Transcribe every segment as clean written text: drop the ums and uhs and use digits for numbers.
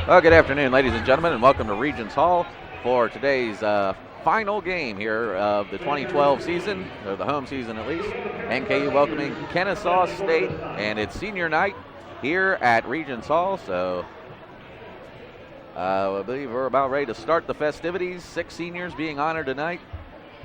Well, good afternoon, ladies and gentlemen, and welcome to Regents Hall for today's final game here of the 2012 season, or the home season at least. NKU welcoming Kennesaw State, and it's senior night here at Regents Hall, so I believe we're about ready to start the festivities. 6 seniors being honored tonight.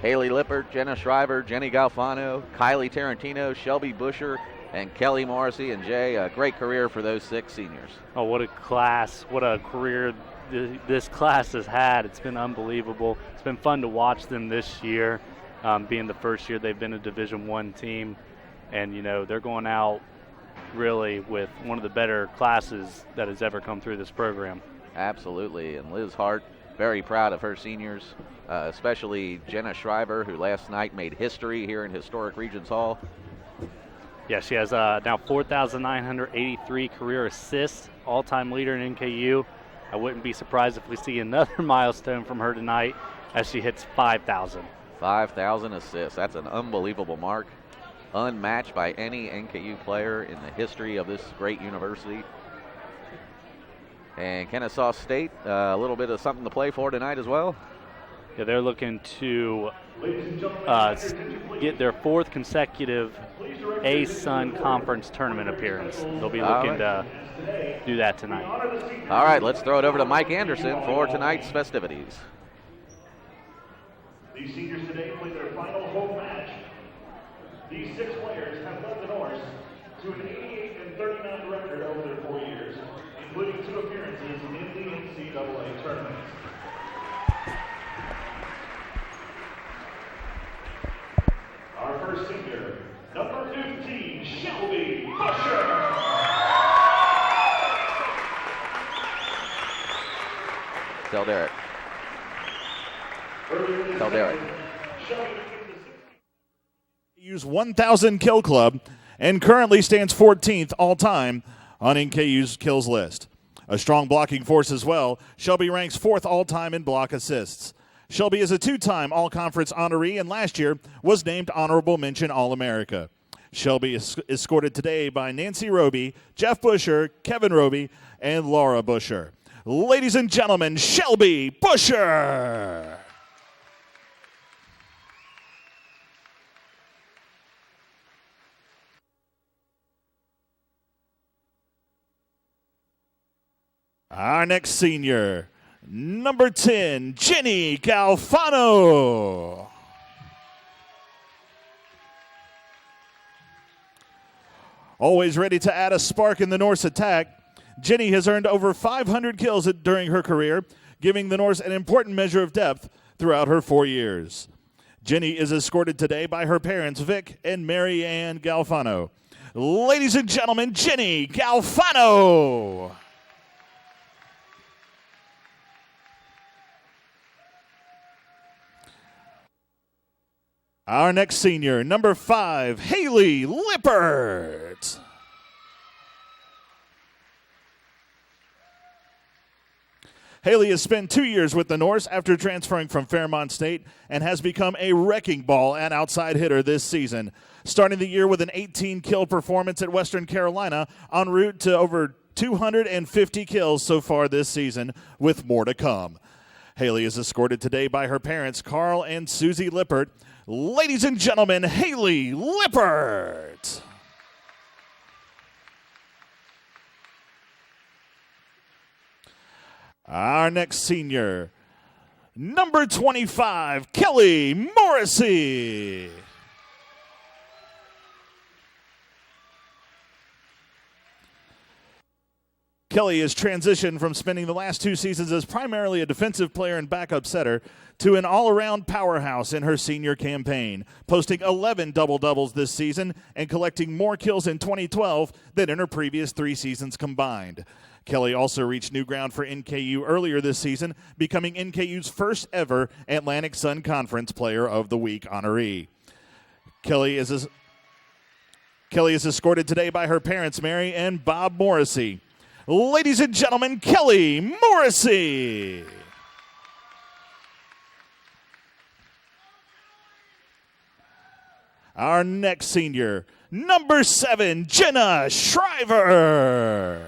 Haley Lippert, Jenna Shriver, Jenny Galfano, Kylie Tarantino, Shelby Busher, and Kelly Morrissey. And Jay, a great career for those 6 seniors. Oh, what a class, what a career this class has had. It's been unbelievable. It's been fun to watch them this year, being the first year they've been a Division I team. And, you know, they're going out really with one of the better classes that has ever come through this program. Absolutely, and Liz Hart, very proud of her seniors, especially Jenna Shriver, who last night made history here in historic Regents Hall. Yeah, she has now 4,983 career assists, all-time leader in NKU. I wouldn't be surprised if we see another milestone from her tonight as she hits 5,000. 5,000 assists. That's an unbelievable mark, unmatched by any NKU player in the history of this great university. And Kennesaw State, a little bit of something to play for tonight as well. Yeah, they're looking to get their 4th consecutive A-Sun Conference tournament appearance. They'll be looking to do that tonight. All right, let's throw it over to Mike Anderson for tonight's festivities. These seniors today play their final home match. These 6 players have led the Norse to an 88-39 record over their 4 years, including 2 appearances in the NCAA tournament. Our first senior, number 15, Shelby Busher. Tell Derek. Tell Derek. NKU's 1,000 kill club and currently stands 14th all-time on NKU's kills list. A strong blocking force as well, Shelby ranks 4th all-time in block assists. Shelby is a 2-time all-conference honoree and last year was named Honorable Mention All-America. Shelby is escorted today by Nancy Roby, Jeff Busher, Kevin Roby, and Laura Busher. Ladies and gentlemen, Shelby Busher! Our next senior, number 10, Jenny Galfano. Always ready to add a spark in the Norse attack, Jenny has earned over 500 kills during her career, giving the Norse an important measure of depth throughout her 4 years. Jenny is escorted today by her parents, Vic and Mary Ann Galfano. Ladies and gentlemen, Jenny Galfano. Our next senior, number 5, Haley Lippert. Haley has spent 2 years with the Norse after transferring from Fairmont State and has become a wrecking ball and outside hitter this season, starting the year with an 18-kill performance at Western Carolina, en route to over 250 kills so far this season, with more to come. Haley is escorted today by her parents, Carl and Susie Lippert. Ladies and gentlemen, Haley Lippert. Our next senior, number 25, Kelly Morrissey. Kelly has transitioned from spending the last 2 seasons as primarily a defensive player and backup setter to an all-around powerhouse in her senior campaign, posting 11 double-doubles this season and collecting more kills in 2012 than in her previous 3 seasons combined. Kelly also reached new ground for NKU earlier this season, becoming NKU's first ever Atlantic Sun Conference Player of the Week honoree. Kelly is escorted today by her parents, Mary and Bob Morrissey. Ladies and gentlemen, Kelly Morrissey. Our next senior, number 7, Jenna Shriver.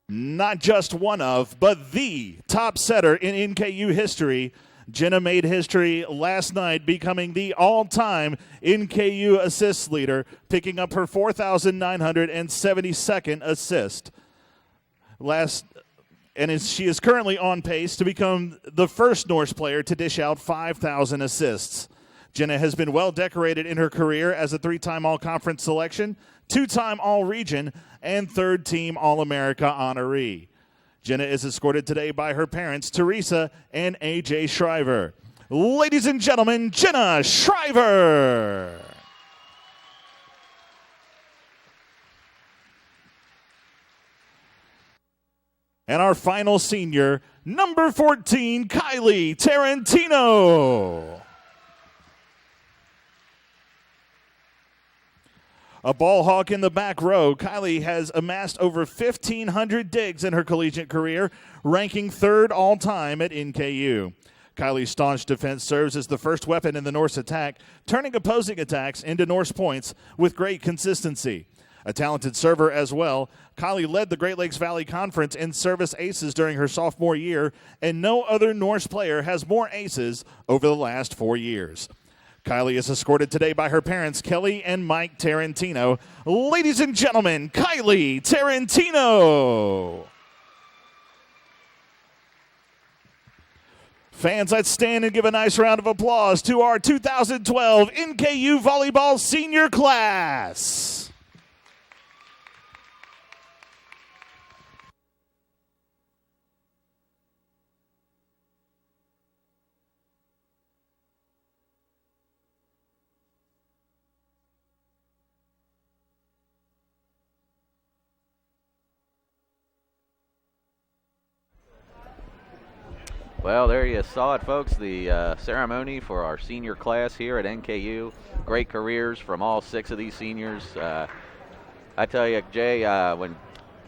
not just one of, but the top setter in NKU history. Jenna made history last night, becoming the all-time NKU assist leader, picking up her 4,972nd assist. She is currently on pace to become the first Norse player to dish out 5,000 assists. Jenna has been well decorated in her career as a 3-time All-Conference selection, 2-time All-Region, and 3rd-team All-America honoree. Jenna is escorted today by her parents, Teresa and A.J. Shriver. Ladies and gentlemen, Jenna Shriver. And our final senior, number 14, Kylie Tarantino. A ball hawk in the back row, Kylie has amassed over 1,500 digs in her collegiate career, ranking 3rd all-time at NKU. Kylie's staunch defense serves as the first weapon in the Norse attack, turning opposing attacks into Norse points with great consistency. A talented server as well, Kylie led the Great Lakes Valley Conference in service aces during her sophomore year, and no other Norse player has more aces over the last 4 years. Kylie is escorted today by her parents, Kelly and Mike Tarantino. Ladies and gentlemen, Kylie Tarantino. Fans, let's stand and give a nice round of applause to our 2012 NKU Volleyball Senior Class. Well, there you saw it, folks, the ceremony for our senior class here at NKU. Great careers from all 6 of these seniors. I tell you, Jay, when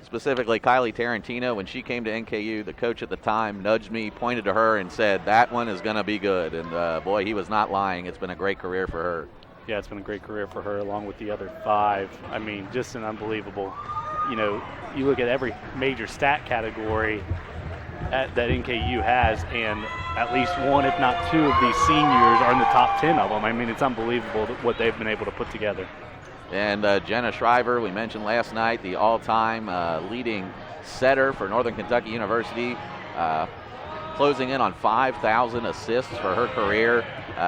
specifically Kylie Tarantino, when she came to NKU, the coach at the time nudged me, pointed to her, and said, that one is going to be good. And, boy, he was not lying. It's been a great career for her. Yeah, it's been a great career for her along with the other 5. I mean, just an unbelievable, you look at every major stat category that NKU has, and at least 1, if not 2, of these seniors are in the top 10 of them. I mean, it's unbelievable what they've been able to put together. And Jenna Shriver, we mentioned last night, the all-time leading setter for Northern Kentucky University, closing in on 5,000 assists for her career.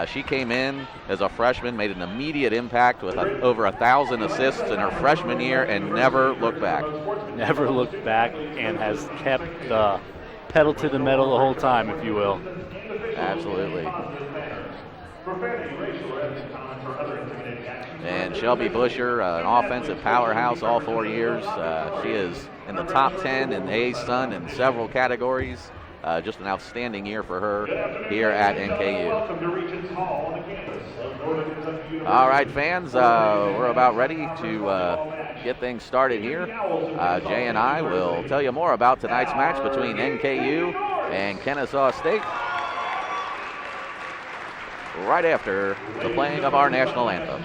She came in as a freshman, made an immediate impact with over 1,000 assists in her freshman year, and never looked back. Never looked back, and has kept the pedal to the metal the whole time, if you will. Absolutely. And Shelby Busher, an offensive powerhouse all 4 years. She is in the top 10 in A-Sun in several categories. Just an outstanding year for her here at NKU. All right, fans, we're about ready to get things started here. Jay and I will tell you more about tonight's match between NKU and Kennesaw State right after the playing of our national anthem.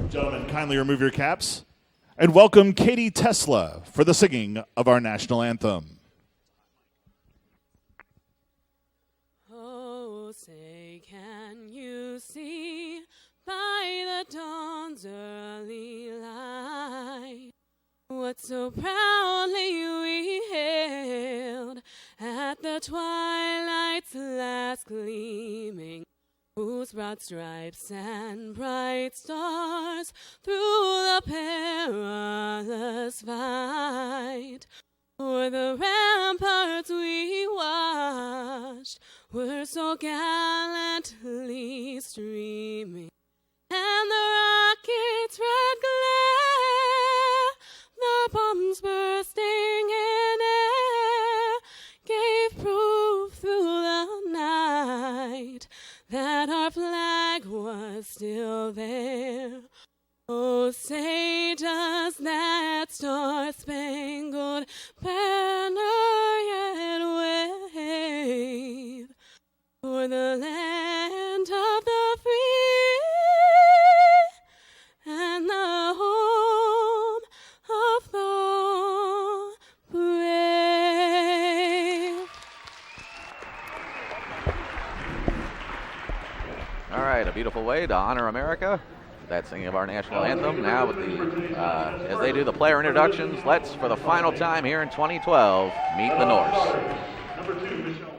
Gentlemen, kindly remove your caps and welcome Katie Tesla for the singing of our national anthem. Oh, say, can you see by the dawn's early light what so proudly we hailed at the twilight's last gleaming, whose broad stripes and bright stars through the perilous fight o'er the ramparts we watched were so gallantly streaming, and the rocket's red glare, the bombs bursting in air, gave proof through the night that our flag was still there. Oh, say does that star-spangled banner yet wave o'er the land of the free and the home of the beautiful way to honor America. That singing of our national anthem. Now with the as they do the player introductions, let's, for the final time here in 2012, meet the Norse. Number 2, Michelle.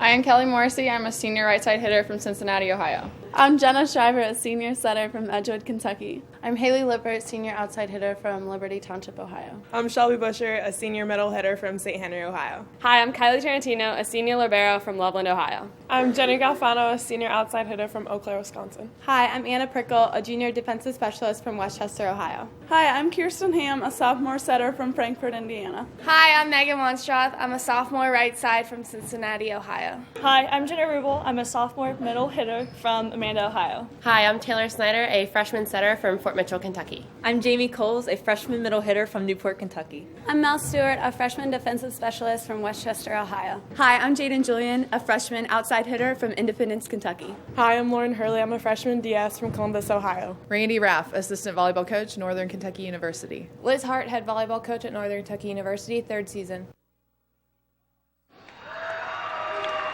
I am Kelly Morrissey. I'm a senior right side hitter from Cincinnati, Ohio. I'm Jenna Shriver, a senior setter from Edgewood, Kentucky. I'm Haley Lippert, senior outside hitter from Liberty Township, Ohio. I'm Shelby Busher, a senior middle hitter from St. Henry, Ohio. Hi, I'm Kylie Tarantino, a senior libero from Loveland, Ohio. I'm Jenny Galfano, a senior outside hitter from Eau Claire, Wisconsin. Hi, I'm Anna Prickle, a junior defensive specialist from Westchester, Ohio. Hi, I'm Kirsten Ham, a sophomore setter from Frankfort, Indiana. Hi, I'm Megan Monstroth. I'm a sophomore right side from Cincinnati, Ohio. Hi, I'm Jenna Rubel. I'm a sophomore middle hitter from Amanda, Ohio. Hi, I'm Taylor Snyder, a freshman setter from Fort Mitchell, Kentucky. I'm Jamie Coles, a freshman middle hitter from Newport, Kentucky. I'm Mel Stewart, a freshman defensive specialist from Westchester, Ohio. Hi, I'm Jaden Julian, a freshman outside hitter from Independence, Kentucky. Hi, I'm Lauren Hurley. I'm a freshman DS from Columbus, Ohio. Randy Raff, assistant volleyball coach, Northern Kentucky University. Liz Hart, head volleyball coach at Northern Kentucky University, 3rd season.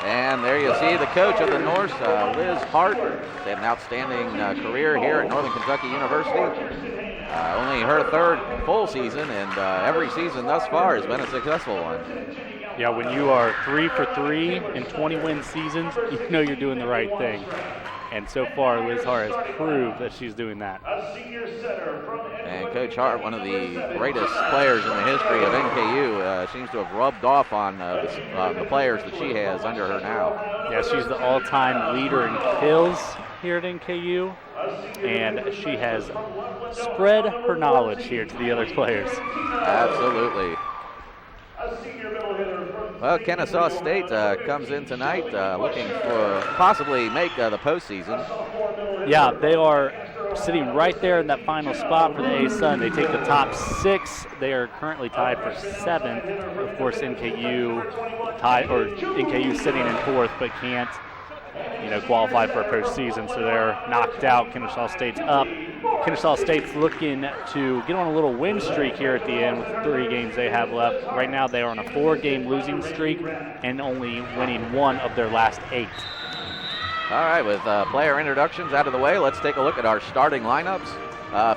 And there you see the coach of the Norse, Liz Hart. She had an outstanding career here at Northern Kentucky University. Only her 3rd full season, and every season thus far has been a successful one. Yeah, when you are 3 for 3 in 20-win seasons, you know you're doing the right thing. And so far, Liz Hart has proved that she's doing that. And Coach Hart, one of the greatest players in the history of NKU, seems to have rubbed off on the players that she has under her now. Yeah, she's the all-time leader in kills here at NKU, and she has spread her knowledge here to the other players. Absolutely. Well, Kennesaw State comes in tonight looking for possibly make the postseason. Yeah, they are sitting right there in that final spot for the A-Sun. They take the top 6. They are currently tied for 7th. Of course, NKU sitting in 4th, but can't, qualify for a postseason. So they're knocked out. Kennesaw State's up. Kennesaw State's looking to get on a little win streak here at the end with 3 games they have left. Right now they are on a 4-game losing streak and only winning 1 of their last 8. All right, with player introductions out of the way, let's take a look at our starting lineups.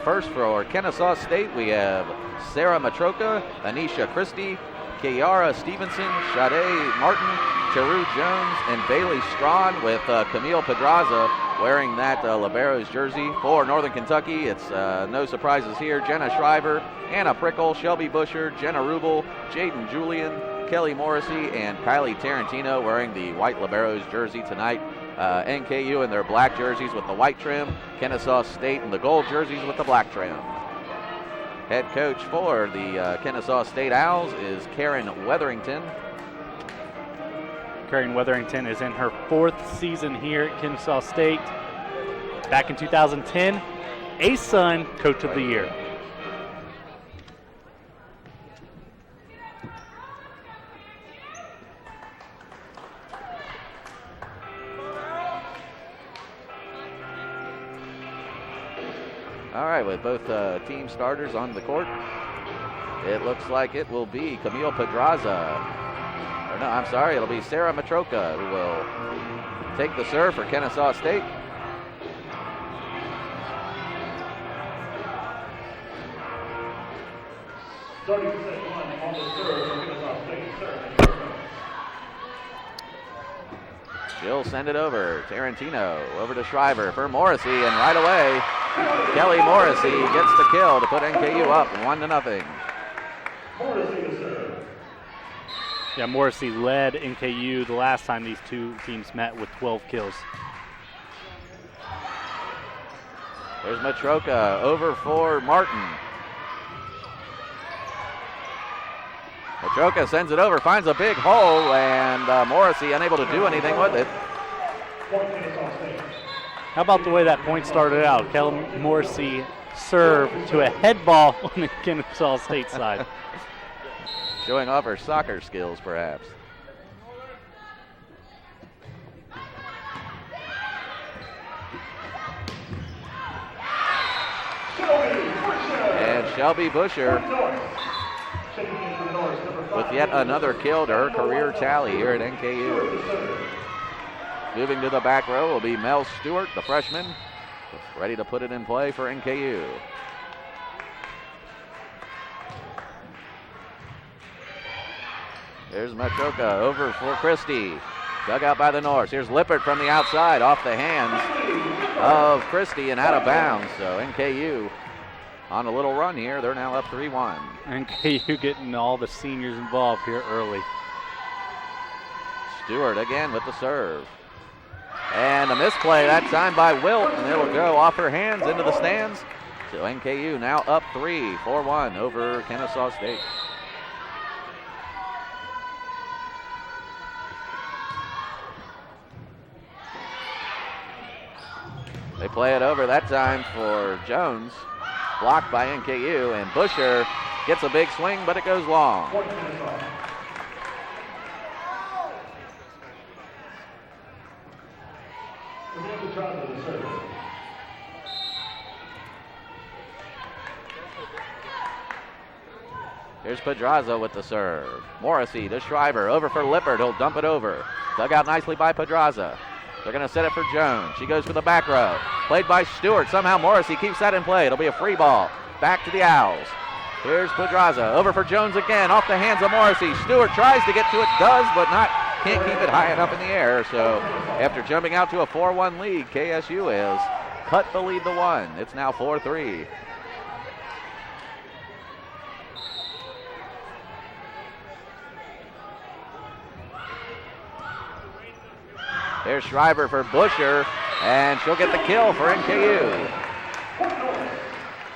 First for Kennesaw State, we have Sarah Matroka, Anisha Christie, Kiara Stevenson, Sade Martin, Cheru Jones, and Bailey Strawn, with Camille Pedraza wearing that libero's jersey. For Northern Kentucky, it's no surprises here. Jenna Shriver, Anna Prickle, Shelby Busher, Jenna Rubel, Jaden Julian, Kelly Morrissey, and Kylie Tarantino wearing the white libero's jersey tonight. NKU in their black jerseys with the white trim, Kennesaw State in the gold jerseys with the black trim. Head coach for the Kennesaw State Owls is Karen Weatherington. Karen Weatherington is in her 4th season here at Kennesaw State. Back in 2010, A-Sun Coach of the Year. All right, with both team starters on the court, it looks like it will be Camille Pedraza. Or no, I'm sorry, it'll be Sarah Matroka who will take the serve for Kennesaw State. Starting set 1 on the serve for Kennesaw State. She'll send it over. Tarantino over to Shriver for Morrissey, and right away, Kelly Morrissey gets the kill to put NKU up 1-0. Morrissey to serve. Yeah, Morrissey led NKU the last time these two teams met with 12 kills. There's Matroka over for Martin. Matroka sends it over, finds a big hole, and Morrissey unable to do anything with it. How about the way that point started out? Kelly Morrissey served to a head ball on the Kennesaw State side. Showing off her soccer skills, perhaps. Shelby Busher with yet another kill to her career tally here at NKU. Moving to the back row will be Mel Stewart, the freshman, ready to put it in play for NKU. There's Matroka over for Christie. Dug out by the Norse. Here's Lippert from the outside off the hands of Christie and out of bounds. So NKU on a little run here. They're now up 3-1. NKU getting all the seniors involved here early. Stewart again with the serve. And a misplay that time by Wilt, and it'll go off her hands into the stands. So NKU now up 4-1 over Kennesaw State. They play it over that time for Jones. Blocked by NKU, and Busher gets a big swing, but it goes long. Here's Pedraza with the serve. Morrissey to Schreiber, over for Lippert. He'll dump it over. Dug out nicely by Pedraza. They're going to set it for Jones. She goes for the back row. Played by Stewart. Somehow Morrissey keeps that in play. It'll be a free ball. Back to the Owls. Here's Pedraza. Over for Jones again. Off the hands of Morrissey. Stewart tries to get to it. Does, but can't keep it high enough in the air. So after jumping out to a 4-1 lead, KSU has cut the lead to 1. It's now 4-3. There's Schreiber for Busher, and she'll get the kill for NKU.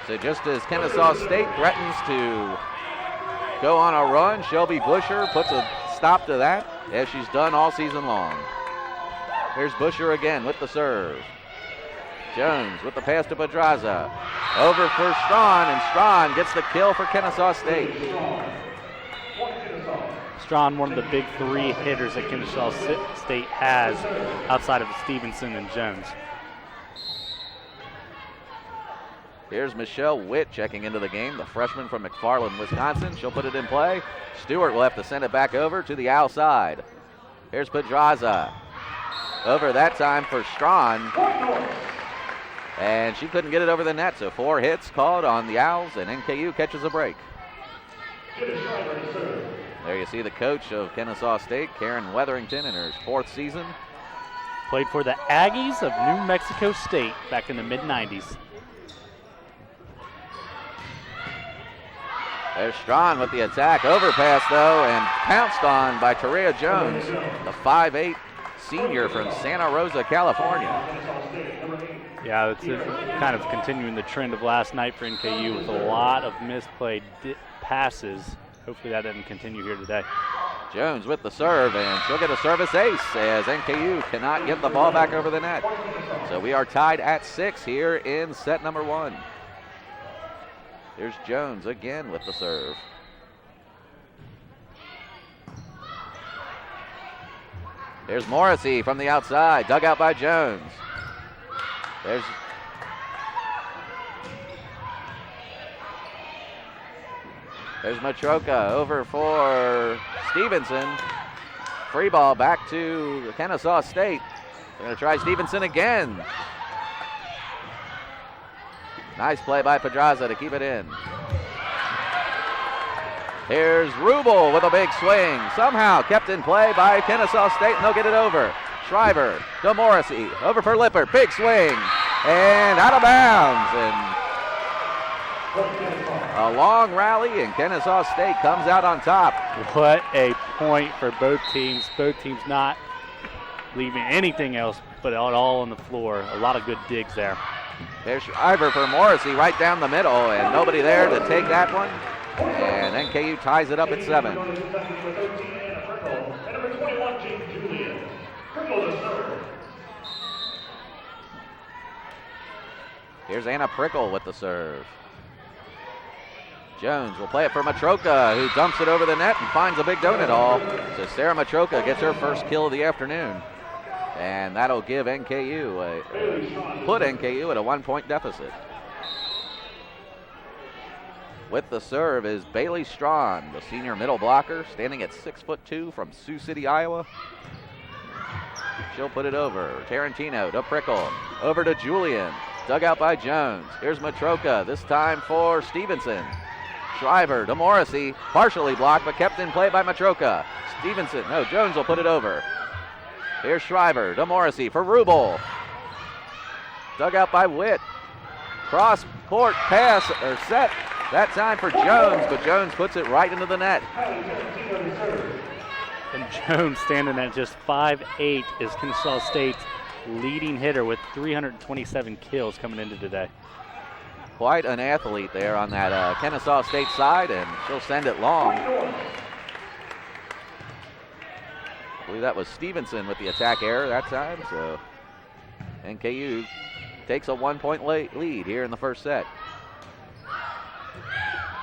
So just as Kennesaw State threatens to go on a run, Shelby Busher puts a stop to that, as she's done all season long. Here's Busher again with the serve. Jones with the pass to Pedraza. Over for Strawn, and Strawn gets the kill for Kennesaw State. Strawn, one of the big three hitters that Kennesaw State has outside of Stevenson and Jones. Here's Michelle Witt checking into the game, the freshman from McFarland, Wisconsin. She'll put it in play. Stewart will have to send it back over to the outside. Here's Pedraza. Over that time for Strawn. And she couldn't get it over the net, so 4 hits called on the Owls, and NKU catches a break. There you see the coach of Kennesaw State, Karen Weatherington, in her 4th season. Played for the Aggies of New Mexico State back in the mid-90s. There's Strawn with the attack. Overpass, though, and pounced on by Taria Jones, the 5'8" senior from Santa Rosa, California. Yeah, it's kind of continuing the trend of last night for NKU with a lot of misplayed passes. Hopefully that doesn't continue here today. Jones with the serve, and she'll get a service ace as NKU cannot get the ball back over the net. So we are tied at 6 here in set number 1. There's Jones again with the serve. There's Morrissey from the outside, dug out by Jones. There's Matroka over for Stevenson. Free ball back to Kennesaw State. They're going to try Stevenson again. Nice play by Pedraza to keep it in. Here's Rubel with a big swing. Somehow kept in play by Kennesaw State, and they'll get it over. Schreiber to Morrissey. Over for Lippert. Big swing. And out of bounds. And a long rally, and Kennesaw State comes out on top. What a point for both teams. Both teams not leaving anything else but it all on the floor. A lot of good digs there. There's Schreiber for Morrissey right down the middle, and nobody there to take that one. And NKU ties it up at 7. Here's Anna Prickle with the serve. Jones will play it for Matroka, who dumps it over the net and finds a big donut all. So Sarah Matroka gets her first kill of the afternoon. And that'll give NKU put NKU at a 1-point deficit. With the serve is Bailey Strawn, the senior middle blocker, standing at 6'2" from Sioux City, Iowa. She'll put it over. Tarantino to Prickle. Over to Julian. Dug out by Jones. Here's Matroka, this time for Stevenson. Shriver to Morrissey. Partially blocked, but kept in play by Matroka. Jones will put it over. Here's Shriver to Morrissey for Rubel. Dug out by Witt. Cross court pass or set. That time for Jones, but Jones puts it right into the net. And Jones, standing at just 5'8", is Kennesaw State's leading hitter with 327 kills coming into today. Quite an athlete there on that Kennesaw State side, and she'll send it long. I believe that was Stevenson with the attack error that time, so NKU takes a 1-point lead here in the first set.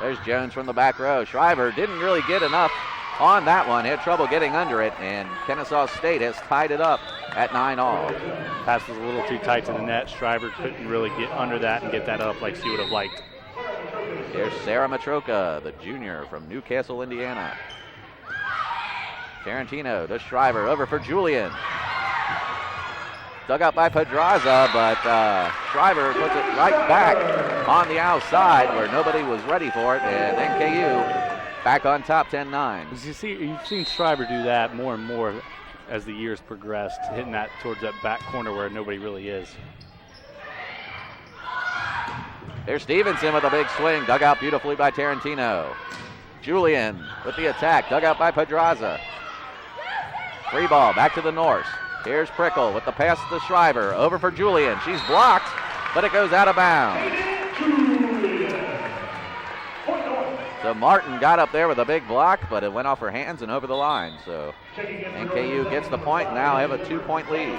There's Jones from the back row. Shriver didn't really get enough on that one. Had trouble getting under it, and Kennesaw State has tied it up at 9-all. Pass was a little too tight to the net. Shriver couldn't really get under that and get that up like she would have liked. Here's Sarah Matroka, the junior from Newcastle, Indiana. Tarantino to Shriver, over for Julian. Dug out by Pedraza, but Shriver puts it right back on the outside where nobody was ready for it, and NKU back on top 10-9. You've seen Shriver do that more and more as the years progressed, hitting that towards that back corner where nobody really is. There's Stevenson with a big swing, dug out beautifully by Tarantino. Julian with the attack, dug out by Pedraza. Free ball back to the Norse. Here's Prickle with the pass to Shriver. Over for Julian. She's blocked, but it goes out of bounds. So Martin got up there with a big block, but it went off her hands and over the line. So NKU gets the point and now have a 2-point lead.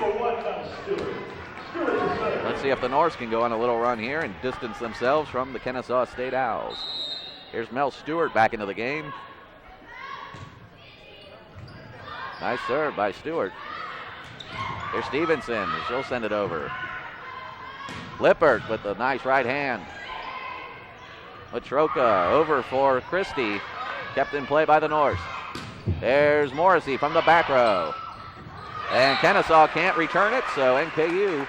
Let's see if the Norse can go on a little run here and distance themselves from the Kennesaw State Owls. Here's Mel Stewart back into the game. Nice serve by Stewart. Here's Stevenson. She'll send it over. Lippert with a nice right hand. Matroka over for Christie. Kept in play by the Norse. There's Morrissey from the back row. And Kennesaw can't return it, so NKU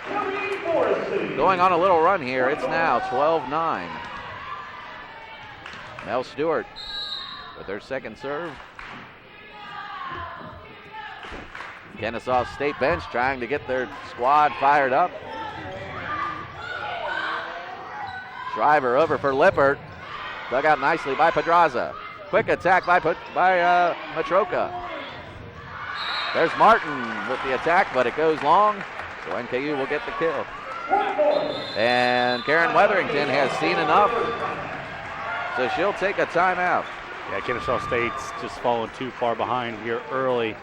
going on a little run here. It's now 12-9. Mel Stewart with her second serve. Kennesaw State bench trying to get their squad fired up. Shriver over for Lippert. Dug out nicely by Pedraza. Quick attack by Matroka. There's Martin with the attack, but it goes long, so NKU will get the kill. And Karen Weatherington has seen enough, so she'll take a timeout. Yeah, Kennesaw State's just fallen too far behind here early.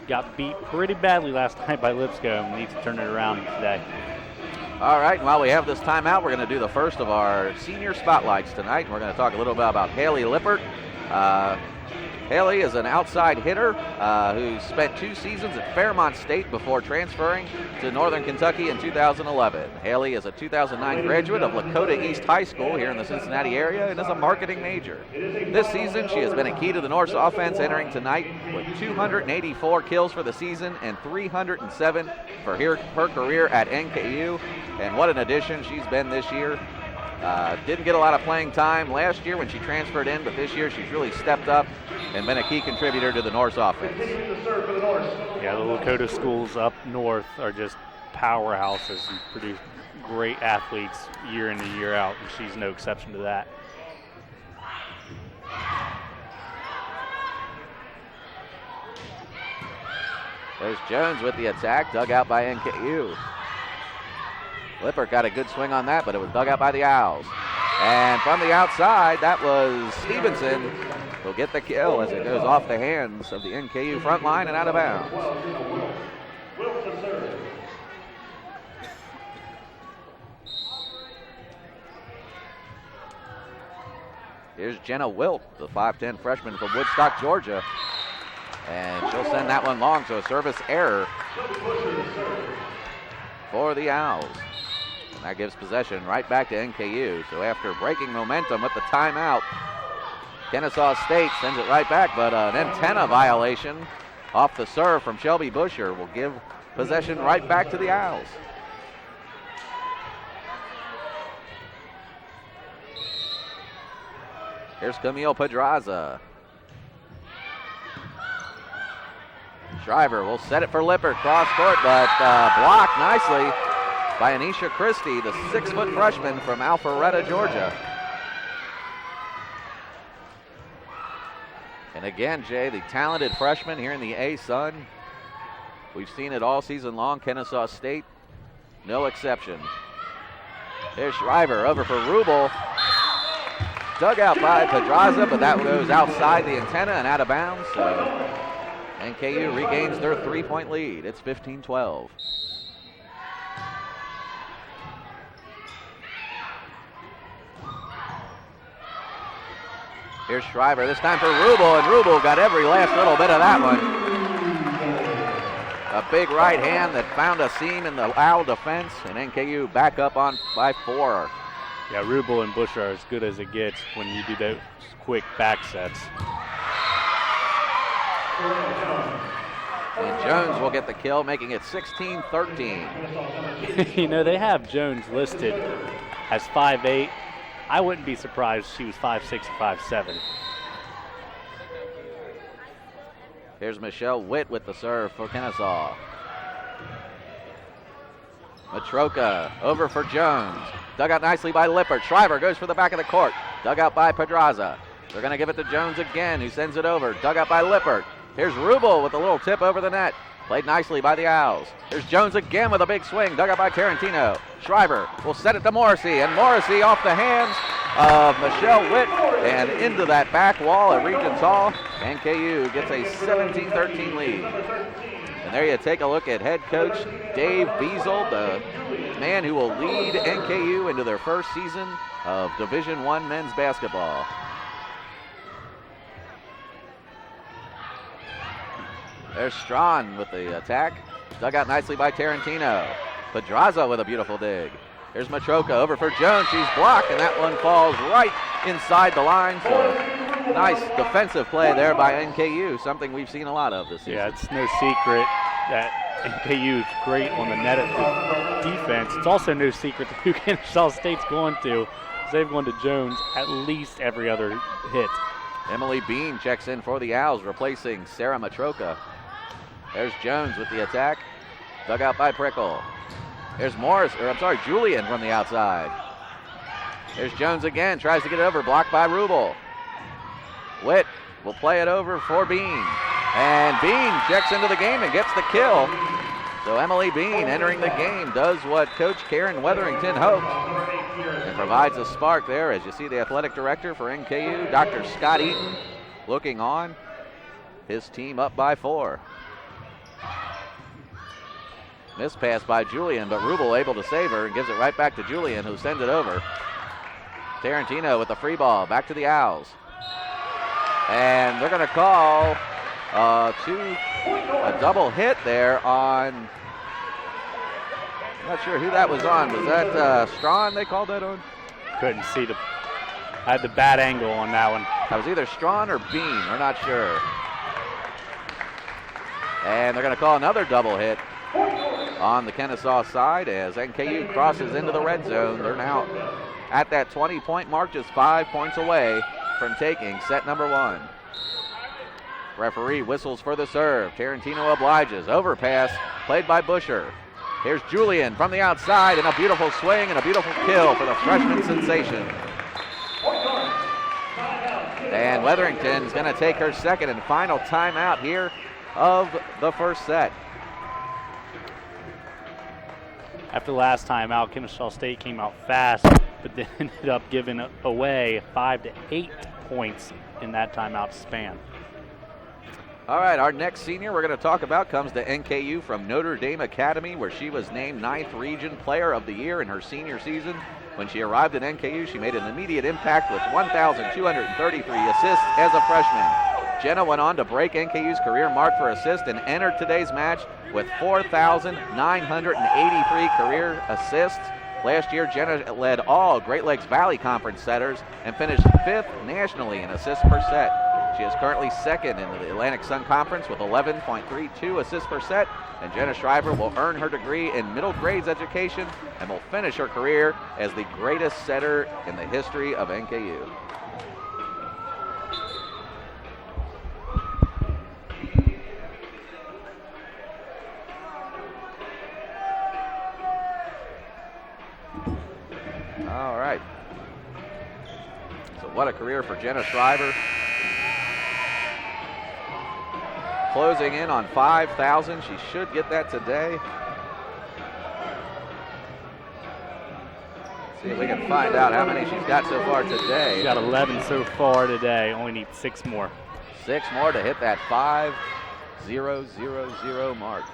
Got beat pretty badly last night by Lipscomb. Needs to turn it around today. All right, and while we have this timeout, we're going to do the first of our senior spotlights tonight. And we're going to talk a little bit about Haley Lippert. Haley is an outside hitter who spent 2 seasons at Fairmont State before transferring to Northern Kentucky in 2011. Haley is a 2009 graduate of Lakota East High School here in the Cincinnati area and is a marketing major. This season, she has been a key to the Norse offense, entering tonight with 284 kills for the season and 307 for her career at NKU. And what an addition she's been this year. Didn't get a lot of playing time last year when she transferred in, but this year she's really stepped up and been a key contributor to the Norse offense. Yeah, the Lakota schools up north are just powerhouses and produce great athletes year in and year out, and she's no exception to that. There's Jones with the attack, dug out by NKU. Lippert got a good swing on that, but it was dug out by the Owls. And from the outside, that was Stevenson. Will get the kill as it goes off the hands of the NKU front line and out of bounds. Here's Jenna Wilt, the 5'10 freshman from Woodstock, Georgia. And she'll send that one long, so a service error for the Owls. That gives possession right back to NKU. So after breaking momentum with the timeout, Kennesaw State sends it right back, but an antenna violation off the serve from Shelby Busher will give possession right back to the Owls. Here's Camille Pedraza. Shriver will set it for Lippert, cross court, but blocked nicely by Anisha Christie, the 6-foot freshman from Alpharetta, Georgia. And again, Jay, the talented freshman here in the A-Sun. We've seen it all season long. Kennesaw State, no exception. There's Shriver over for Rubel. Dug out by Pedraza, but that goes outside the antenna and out of bounds. So NKU regains their 3-point lead. It's 15-12. Here's Shriver, this time for Rubel, and Rubel got every last little bit of that one. A big right hand that found a seam in the Owl defense, and NKU back up on by 4. Yeah, Rubel and Busher are as good as it gets when you do those quick back sets. And Jones will get the kill, making it 16-13. You know, they have Jones listed as 5'8". I wouldn't be surprised if she was 5'6" or 5'7". Here's Michelle Witt with the serve for Kennesaw. Matroka over for Jones. Dug out nicely by Lippert. Shriver goes for the back of the court. Dug out by Pedraza. They're going to give it to Jones again, who sends it over. Dug out by Lippert. Here's Rubel with a little tip over the net. Played nicely by the Owls. Here's Jones again with a big swing. Dug out by Tarantino. Shriver will set it to Morrissey, and Morrissey off the hands of Michelle Witt and into that back wall at Regents Hall. NKU gets a 17-13 lead. And there you take a look at head coach Dave Beazle, the man who will lead NKU into their first season of Division I men's basketball. There's Strawn with the attack. Dug out nicely by Tarantino. Pedraza with a beautiful dig. Here's Matroka over for Jones. She's blocked, and that one falls right inside the line. So nice defensive play there by NKU, something we've seen a lot of this season. Yeah, it's no secret that NKU is great on the net at the defense. It's also no secret who Kennesaw State's going to, because they've gone to Jones at least every other hit. Emily Bean checks in for the Owls, replacing Sarah Matroka. There's Jones with the attack. Dug out by Prickle. There's Julian from the outside. There's Jones again, tries to get it over, blocked by Rubel. Witt will play it over for Bean. And Bean checks into the game and gets the kill. So Emily Bean entering the game does what Coach Karen Weatherington hoped and provides a spark there, as you see the athletic director for NKU, Dr. Scott Eaton, looking on. His team up by 4. Missed pass by Julian, but Rubel able to save her and gives it right back to Julian, who sends it over. Tarantino with the free ball, back to the Owls. And they're going to call a double hit there on, I'm not sure who that was on. Was that Strawn they called that on? Couldn't see I had the bad angle on that one. That was either Strawn or Bean, we're not sure. And they're going to call another double hit on the Kennesaw side as NKU crosses into the red zone. They're now at that 20-point mark, just 5 points away from taking set number 1. Referee whistles for the serve. Tarantino obliges. Overpass played by Busher. Here's Julian from the outside, and a beautiful swing and a beautiful kill for the freshman sensation. And Weatherington is going to take her second and final timeout here of the first set. After the last time out, Kennesaw State came out fast, but then ended up giving away 5 to 8 points in that timeout span. All right, our next senior we're going to talk about comes to NKU from Notre Dame Academy, where she was named 9th Region Player of the Year in her senior season. When she arrived at NKU, she made an immediate impact with 1,233 assists as a freshman. Jenna went on to break NKU's career mark for assists and entered today's match with 4,983 career assists, Last year, Jenna led all Great Lakes Valley Conference setters and finished 5th nationally in assists per set. She is currently 2nd in the Atlantic Sun Conference with 11.32 assists per set, and Jenna Shriver will earn her degree in middle grades education and will finish her career as the greatest setter in the history of NKU. All right. So what a career for Jenna Shriver. Closing in on 5,000. She should get that today. See if we can find out how many she's got so far today. She's got 11 so far today. Only need 6 more. 6 more to hit that 5,000 mark.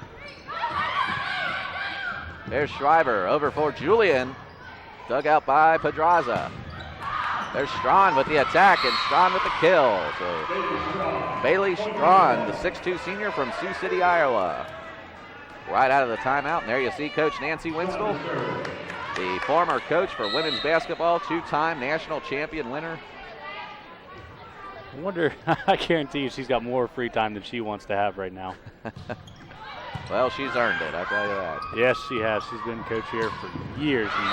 There's Shriver over for Julian. Dug out by Pedraza. There's Strawn with the attack and Strawn with the kill. So Bailey Strawn, the 6'2 senior from Sioux City, Iowa. Right out of the timeout. And there you see Coach Nancy Winstel, the former coach for women's basketball, 2-time national champion winner. I wonder, I guarantee you she's got more free time than she wants to have right now. Well, she's earned it, I'll tell you that. Yes, she has. She's been coach here for years and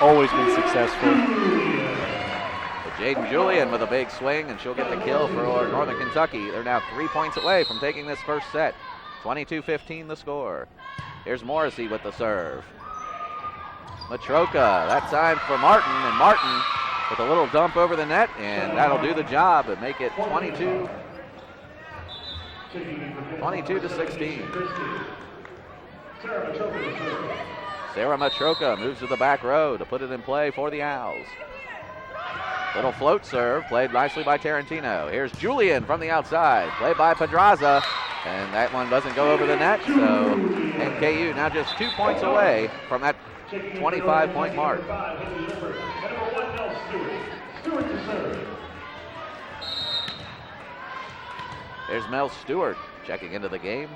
always been successful. Jaden Julian with a big swing, and she'll get the kill for Northern Kentucky. They're now 3 points away from taking this first set. 22-15 the score. Here's Morrissey with the serve. Matroka, that time for Martin, and Martin with a little dump over the net, and that'll do the job and make it 22-16. Sarah Matroka moves to the back row to put it in play for the Owls. Little float serve, played nicely by Tarantino. Here's Julian from the outside, played by Pedraza, and that one doesn't go over the net, so NKU now just 2 points away from that 25-point mark. There's Mel Stewart checking into the game.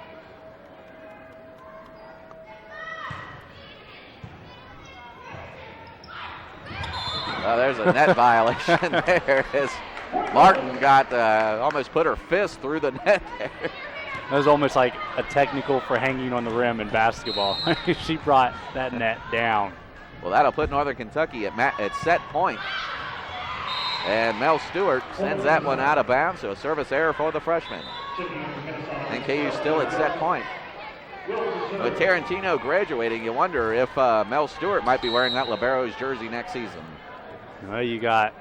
Oh, there's a net violation there as Martin got almost put her fist through the net there. That was almost like a technical for hanging on the rim in basketball. She brought that net down. Well, that'll put Northern Kentucky at set point. And Mel Stewart sends that one out of bounds, so a service error for the freshman. NKU still at set point. With Tarantino graduating, you wonder if Mel Stewart might be wearing that Libero's jersey next season. Well, you got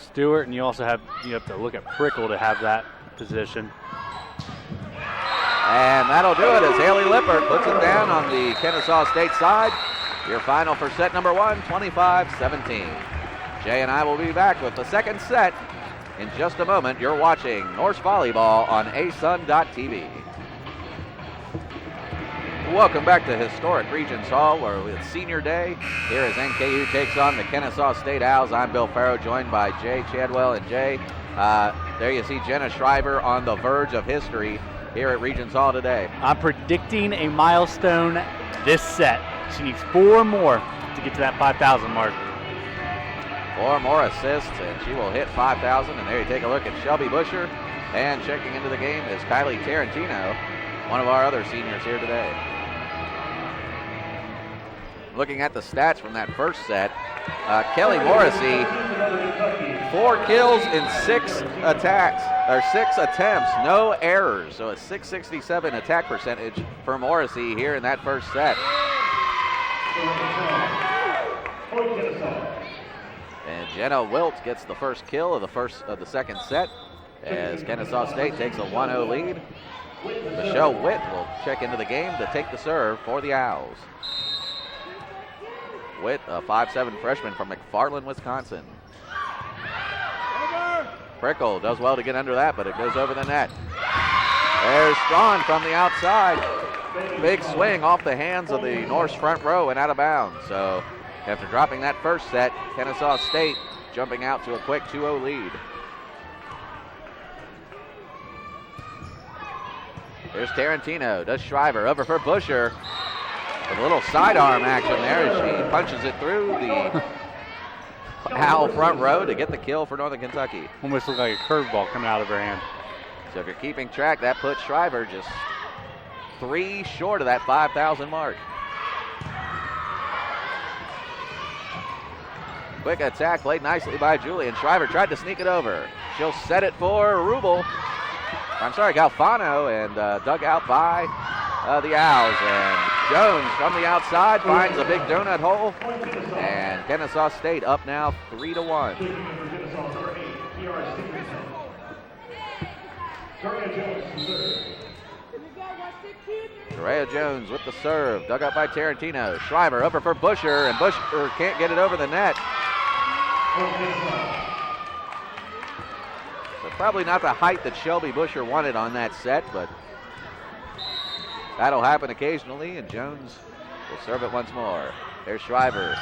Stewart, and you have to look at Prickle to have that position. And that'll do it as Haley Lippert puts it down on the Kennesaw State side. Your final for set number 1, 25-17. Jay and I will be back with the second set in just a moment. You're watching Norse Volleyball on asun.tv. Welcome back to historic Regents Hall, where it's senior day. Here as NKU takes on the Kennesaw State Owls. I'm Bill Farrow, joined by Jay Chadwell. And Jay, there you see Jenna Shriver on the verge of history here at Regents Hall today. I'm predicting a milestone this set. She needs 4 more to get to that 5,000 mark. 4 more assists, and she will hit 5,000. And there you take a look at Shelby Busher. And checking into the game is Kylie Tarantino, one of our other seniors here today. Looking at the stats from that first set, Kelly Morrissey, 4 kills in 6 attacks, or 6 attempts, no errors. So a .667 attack percentage for Morrissey here in that first set. And Jenna Wilt gets the first kill of the second set as Kennesaw State takes a 1-0 lead. Michelle Witt will check into the game to take the serve for the Owls. Witt, a 5'7" freshman from McFarland, Wisconsin. Prickle does well to get under that, but it goes over the net. There's Strawn from the outside. Big swing off the hands of the Norse front row and out of bounds. So after dropping that first set, Kennesaw State jumping out to a quick 2-0 lead. Here's Tarantino, does Shriver over for Busher. With a little sidearm action there as she punches it through the Owl front row to get the kill for Northern Kentucky. Almost looked like a curveball coming out of her hand. So if you're keeping track, that puts Shriver just 3 short of that 5,000 mark. Quick attack played nicely by Julian. Shriver tried to sneak it over. She'll set it for Galfano, and dug out by the Owls. And Jones from the outside finds a big donut hole. And Kennesaw State up now 3-1. Correa Jones with the serve. Dug up by Tarantino. Shriver over for Busher, and Busher can't get it over the net. So probably not the height that Shelby Busher wanted on that set, but that'll happen occasionally, and Jones will serve it once more. There's Shriver.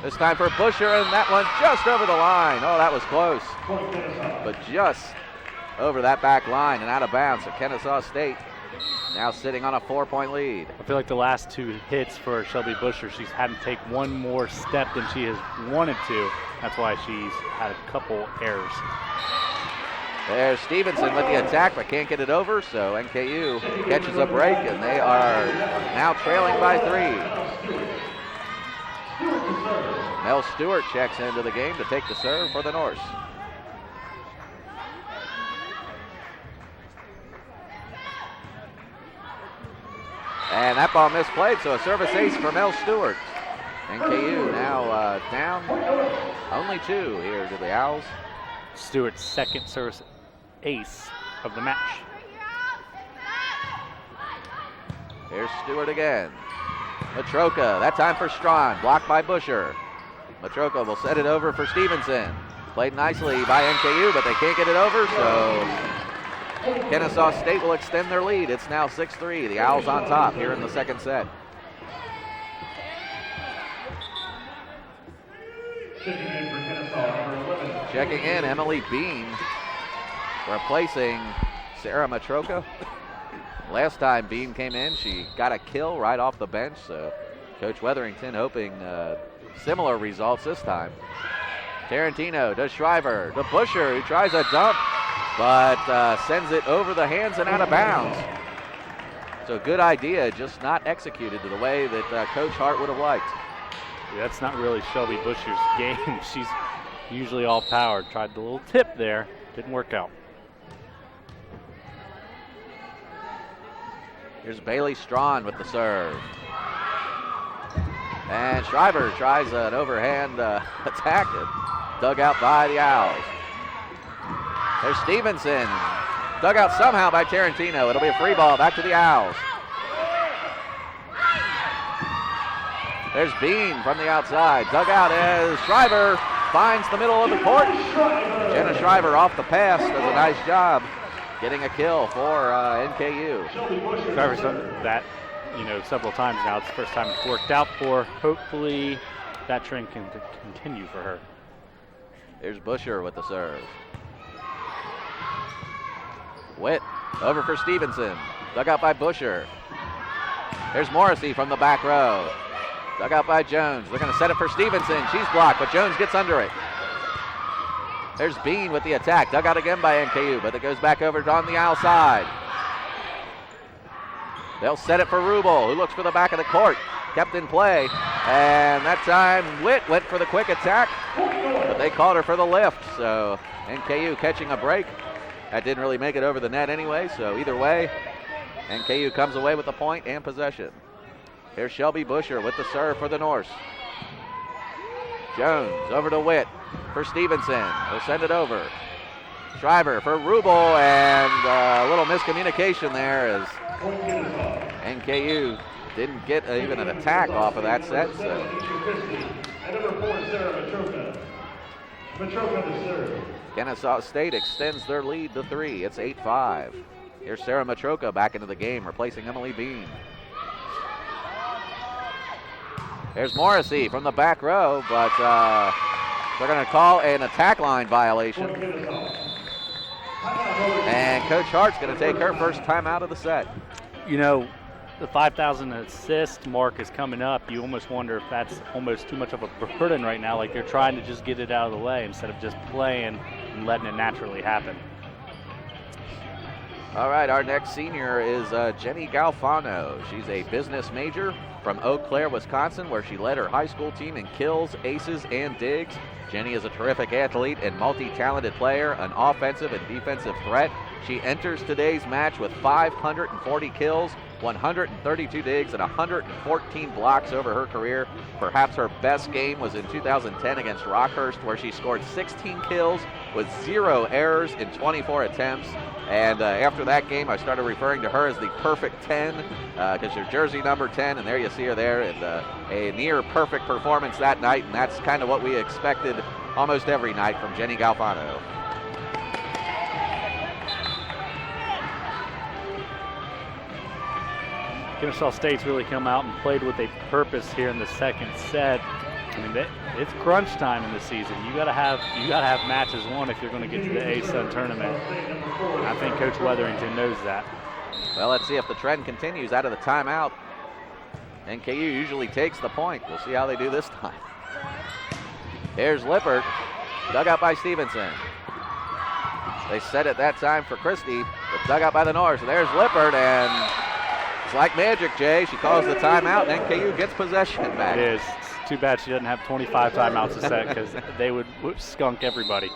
This time for Busher, and that one just over the line. Oh, that was close. But just over that back line and out of bounds. So Kennesaw State now sitting on a 4-point lead. I feel like the last 2 hits for Shelby Busher, she's had to take one more step than she has wanted to. That's why she's had a couple errors. There's Stevenson with the attack, but can't get it over, so NKU catches a break, and they are now trailing by 3. Mel Stewart checks into the game to take the serve for the Norse. And that ball misplayed, so a service ace for Mel Stewart. NKU now down only 2 here to the Owls. Stewart's second service ace of the match. Here's Stewart again. Matroka, that time for Strawn, blocked by Busher. Matroka will set it over for Stevenson. Played nicely by NKU, but they can't get it over, so Kennesaw State will extend their lead. It's now 6-3. The Owls on top here in the second set. Checking in, Emily Bean, replacing Sarah Matroka. Last time Bean came in, she got a kill right off the bench, so Coach Weatherington hoping similar results this time. Tarantino to Shriver, to Busher, who tries a dump, but sends it over the hands and out of bounds. So good idea, just not executed to the way that Coach Hart would have liked. Yeah, that's not really Shelby Busher's game. She's usually all power. Tried the little tip there, didn't work out. Here's Bailey Strawn with the serve. And Shriver tries an overhand attack, dug out by the Owls. There's Stevenson, dug out somehow by Tarantino. It'll be a free ball back to the Owls. There's Bean from the outside, dug out as Shriver finds the middle of the court. Jenna Shriver off the pass does a nice job getting a kill for NKU. Shriver's done that, several times now. It's the first time it's worked out for her. Hopefully that trend can continue for her. There's Busher with the serve. Witt over for Stevenson. Dug out by Busher. There's Morrissey from the back row. Dug out by Jones. They're going to set it for Stevenson. She's blocked, but Jones gets under it. There's Bean with the attack. Dug out again by NKU, but it goes back over on the outside. They'll set it for Rubel, who looks for the back of the court. Kept in play. And that time, Witt went for the quick attack, but they called her for the lift. So NKU catching a break. That didn't really make it over the net anyway, so either way, NKU comes away with the point and possession. Here's Shelby Busher with the serve for the Norse. Jones over to Witt for Stevenson. They'll send it over. Shriver for Rubel, and a little miscommunication there as NKU didn't get even an attack off of that set. So. And number 4, Sarah Matroka to serve. Kennesaw State extends their lead to 3. It's 8-5. Here's Sarah Matroka back into the game, replacing Emily Bean. There's Morrissey from the back row, but they're going to call an attack line violation. And Coach Hart's going to take her first time out of the set. the 5,000 assist mark is coming up, you almost wonder if that's almost too much of a burden right now. Like they're trying to just get it out of the way instead of just playing and letting it naturally happen. All right, our next senior is Jenny Galfano. She's a business major from Eau Claire, Wisconsin, where she led her high school team in kills, aces, and digs. Jenny is a terrific athlete and multi-talented player, an offensive and defensive threat. She enters today's match with 540 kills, 132 digs, and 114 blocks over her career. Perhaps her best game was in 2010 against Rockhurst, where she scored 16 kills with 0 errors in 24 attempts. And after that game, I started referring to her as the perfect 10 because her jersey number 10, and there you see her there. And a near perfect performance that night, and that's kind of what we expected almost every night from Jenny Galfano. Kennesaw State's really come out and played with a purpose here in the second set. I mean, it's crunch time in the season. You gotta have matches won if you're going to get to the A-Sun tournament. And I think Coach Weatherington knows that. Well, let's see if the trend continues out of the timeout. NKU usually takes the point. We'll see how they do this time. Here's Lippert, dug out by Stevenson. They set it that time for Christie, but dug out by the Norse. There's Lippert, and it's like magic, Jay. She calls the timeout, and NKU gets possession back. It is. It's too bad she doesn't have 25 timeouts a set because they would skunk everybody.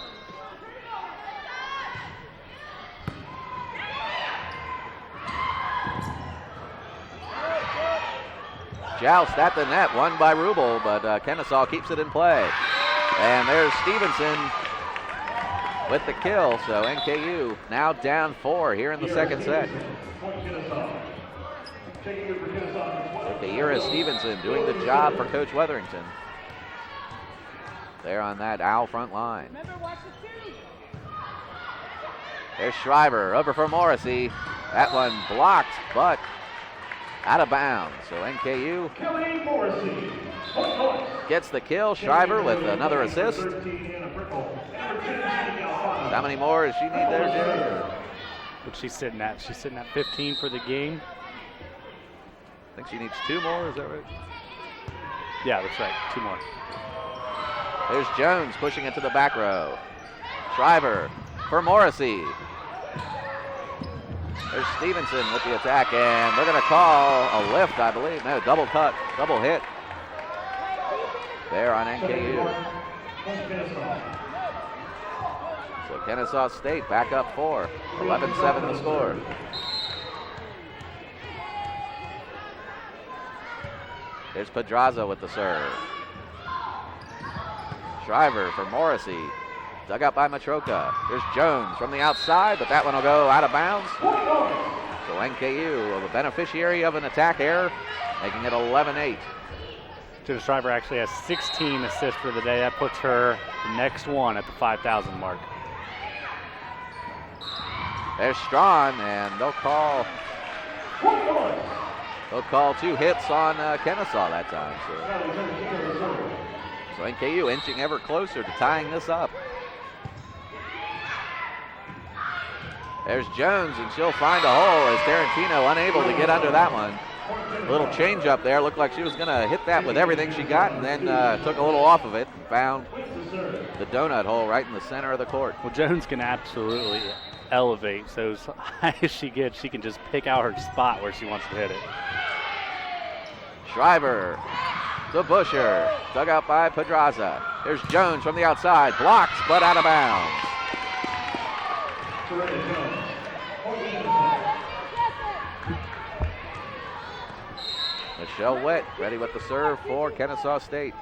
Joust at the net, won by Rubel, but Kennesaw keeps it in play. And there's Stevenson with the kill, so NKU now down 4 here in the second set. Kaira Stevenson doing the job for Coach Weatherington. There on that Owl front line. There's Shriver, over for Morrissey. That one blocked, but out of bounds. So NKU gets the kill. Shriver with another assist. How many more does she need there, Jim? What's she sitting at? She's sitting at 15 for the game. I think she needs 2 more, is that right? Yeah, that's right, 2 more. There's Jones pushing it to the back row. Shriver for Morrissey. There's Stevenson with the attack, and they're going to call a lift, I believe. No, double cut, double hit there on NKU. So Kennesaw State back up 4, 11-7 the score. There's Pedraza with the serve. Shriver for Morrissey. Dug out by Matroka. There's Jones from the outside, but that one will go out of bounds. So NKU, a beneficiary of an attack error, making it 11-8. Jenna Shriver actually has 16 assists for the day. That puts her the next one at the 5,000 mark. There's Strawn, and they'll call 2 hits on Kennesaw that time. So NKU inching ever closer to tying this up. There's Jones, and she'll find a hole as Tarantino unable to get under that one. A little change up there. Looked like she was going to hit that with everything she got, and then took a little off of it and found the donut hole right in the center of the court. Well, Jones can absolutely elevate. So as high as she gets, she can just pick out her spot where she wants to hit it. Shriver to Busher, dug out by Pedraza. There's Jones from the outside, blocked but out of bounds. Michelle Witt ready with the serve for Kennesaw State.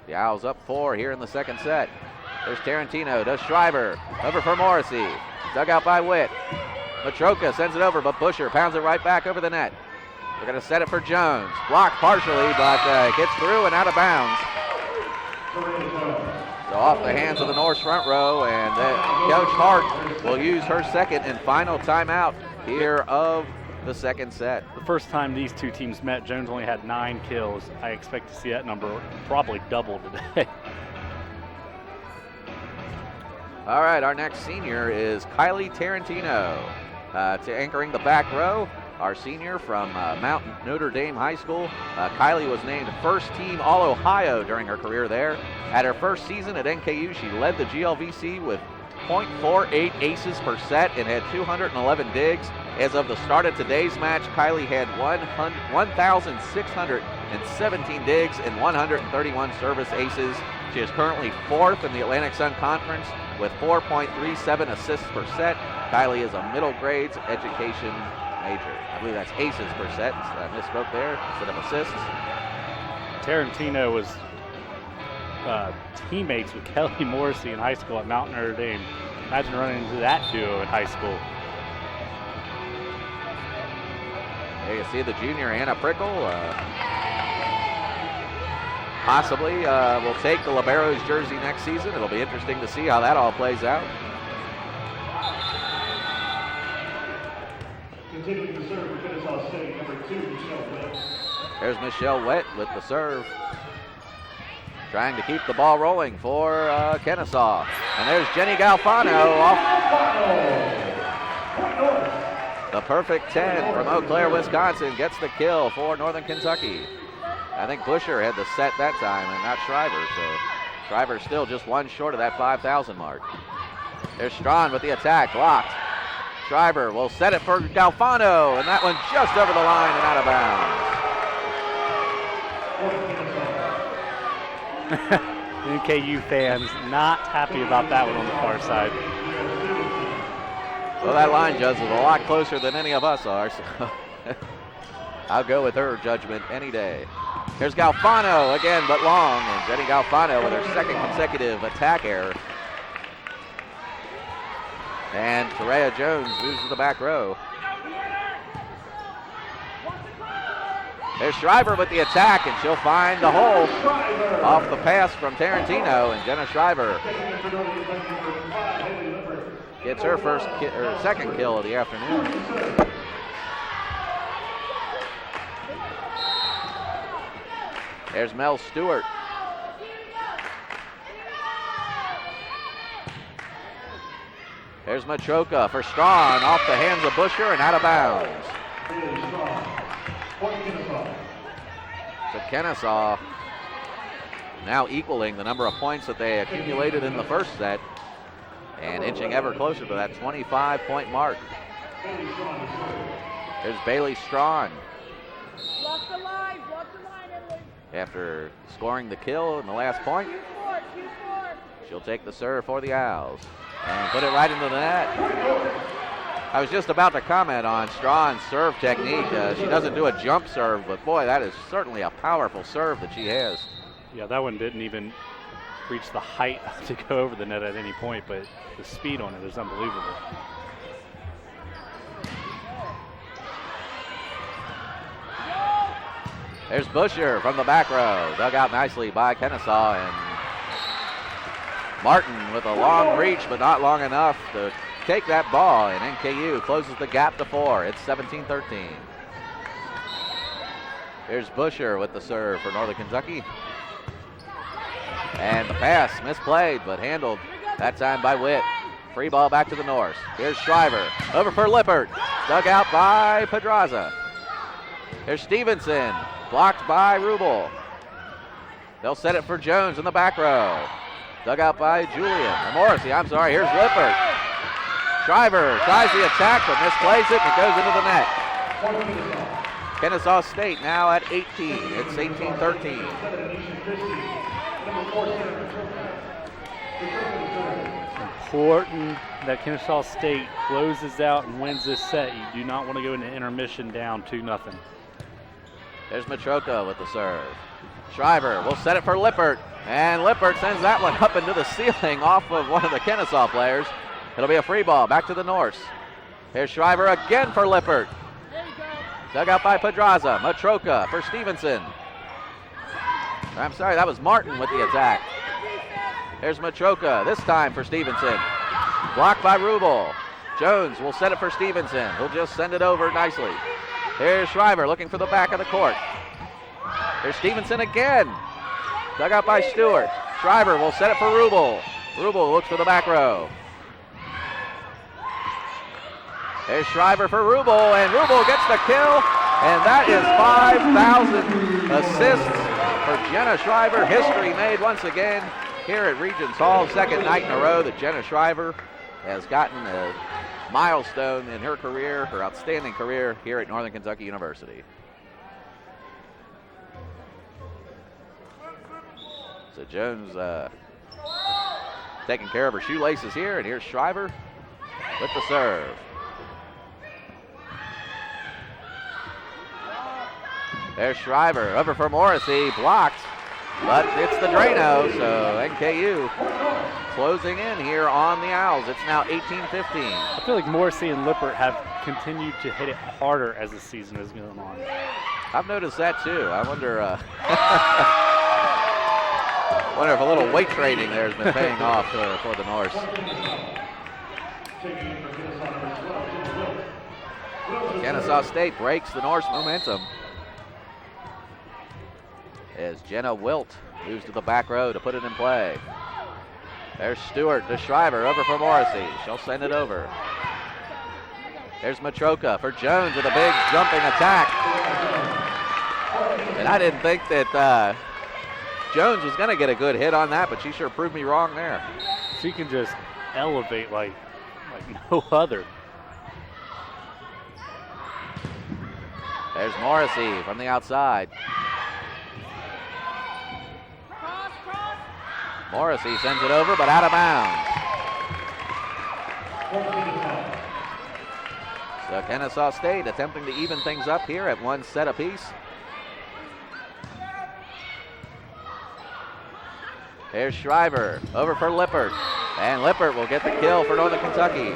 The Owls up 4 here in the second set. There's Tarantino, does Shriver, over for Morrissey, dug out by Witt. Matroka sends it over, but Busher pounds it right back over the net. They're going to set it for Jones. Blocked partially, but gets through and out of bounds. So off the hands of the Norse front row, and Coach Hart will use her second and final timeout here of the second set. The first time these two teams met, Jones only had 9 kills. I expect to see that number probably double today. All right, our next senior is Kylie Tarantino. Anchoring the back row. our senior from Mount Notre Dame High School. Kylie was named first team All-Ohio during her career there. At her first season at NKU, she led the GLVC with .48 aces per set and had 211 digs. As of the start of today's match, Kylie had 1,617 digs and 131 service aces. She is currently fourth in the Atlantic Sun Conference with 4.37 assists per set. Kylie is a middle grades education major. I believe that's aces per set. I misspoke there instead of assists. Tarantino was teammates with Kelly Morrissey in high school at Mount Notre Dame. Imagine running into that duo in high school. There you see the junior Anna Prickle. Possibly will take the Libero's jersey next season. It'll be interesting to see how that all plays out. Continuing to serve for Kennesaw State, number 2, Michelle Wett. There's Michelle Wett with the serve. Trying to keep the ball rolling for Kennesaw. And there's Jenny Galfano off. The perfect 10 from Eau Claire, Wisconsin gets the kill for Northern Kentucky. I think Busher had the set that time and not Shriver, so Shriver's still just one short of that 5,000 mark. There's Strawn with the attack, blocked. Shriver will set it for Galfano, and that one just over the line and out of bounds. NKU fans not happy about that one on the far side. Well, that line judge is a lot closer than any of us are, so I'll go with her judgment any day. Here's Galfano again, but long, and Jenny Galfano with her second consecutive attack error. And Tarea Jones moves to the back row. There's Shriver with the attack, and she'll find the hole off the pass from Tarantino, and Jenna Shriver gets her second kill of the afternoon. There's Mel Stewart. There's Matroka for Strawn, off the hands of Busher and out of bounds. So Kennesaw now equaling the number of points that they accumulated in the first set and inching ever closer to that 25-point mark. There's Bailey Strawn. After scoring the kill in the last point, she'll take the serve for the Owls and put it right into the net. I was just about to comment on Strawn's serve technique. She doesn't do a jump serve, but boy, that is certainly a powerful serve that she has. Yeah, that one didn't even reach the height to go over the net at any point, but the speed on it is unbelievable. There's Busher from the back row. Dug out nicely by Kennesaw, and Martin with a long reach, but not long enough to take that ball, and NKU closes the gap to 4. It's 17-13. Here's Busher with the serve for Northern Kentucky. And the pass misplayed, but handled that time by Witt. Free ball back to the Norse. Here's Shriver. Over for Lippert. Dug out by Pedraza. Here's Stevenson. Blocked by Rubel. They'll set it for Jones in the back row. Dug out by Julian. Or Morrissey, I'm sorry. Here's Lippert. Shriver tries the attack, but misplays it, and it goes into the net. Kennesaw State now at 18. It's 18-13. Important that Kennesaw State closes out and wins this set. You do not want to go into intermission down 2-0. There's Matroka with the serve. Shriver will set it for Lippert, and Lippert sends that one up into the ceiling off of one of the Kennesaw players. It'll be a free ball back to the Norse. Here's Shriver again for Lippert. Dug out by Pedraza. Matroka for Stevenson. I'm sorry, that was Martin with the attack. Here's Matroka, this time for Stevenson. Blocked by Rubel. Jones will set it for Stevenson. He'll just send it over nicely. Here's Shriver looking for the back of the court. Here's Stevenson again. Dug out by Stewart. Shriver will set it for Rubel. Rubel looks for the back row. There's Shriver for Rubel, and Rubel gets the kill, and that is 5,000 assists for Jenna Shriver. History made once again here at Regents Hall. Second night in a row that Jenna Shriver has gotten a milestone in her career, her outstanding career here at Northern Kentucky University. So Jones taking care of her shoelaces here, and here's Shriver with the serve. There's Shriver, over for Morrissey, blocked, but it's the Drano, so NKU closing in here on the Owls. It's now 18-15. I feel like Morrissey and Lippert have continued to hit it harder as the season is going on. I've noticed that too. I wonder wonder if a little weight training there has been paying off for the Norse. Kennesaw State breaks the Norse momentum as Jenna Wilt moves to the back row to put it in play. There's Stewart to Shriver, over for Morrissey. She'll send it over. There's Matroka for Jones with a big jumping attack. And I didn't think that Jones was going to get a good hit on that, but she sure proved me wrong there. She can just elevate like no other. There's Morrissey from the outside. Morrissey sends it over, but out of bounds. So Kennesaw State attempting to even things up here at one set apiece. There's Shriver, over for Lippert, and Lippert will get the kill for Northern Kentucky.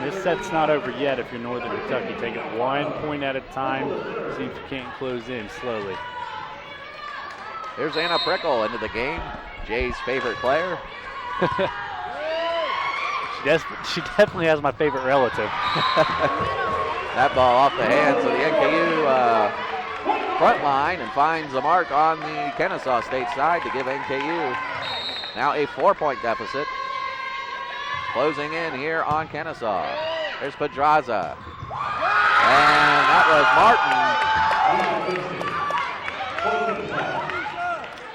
This set's not over yet if you're Northern Kentucky. Take it 1 point at a time, see if you can't close in slowly. Here's Anna Prickle into the game, Jay's favorite player. She definitely has my favorite relative. That ball off the hands of the NKU front line and finds a mark on the Kennesaw State side to give NKU now a 4-point deficit. Closing in here on Kennesaw. There's Pedraza. And that was Martin.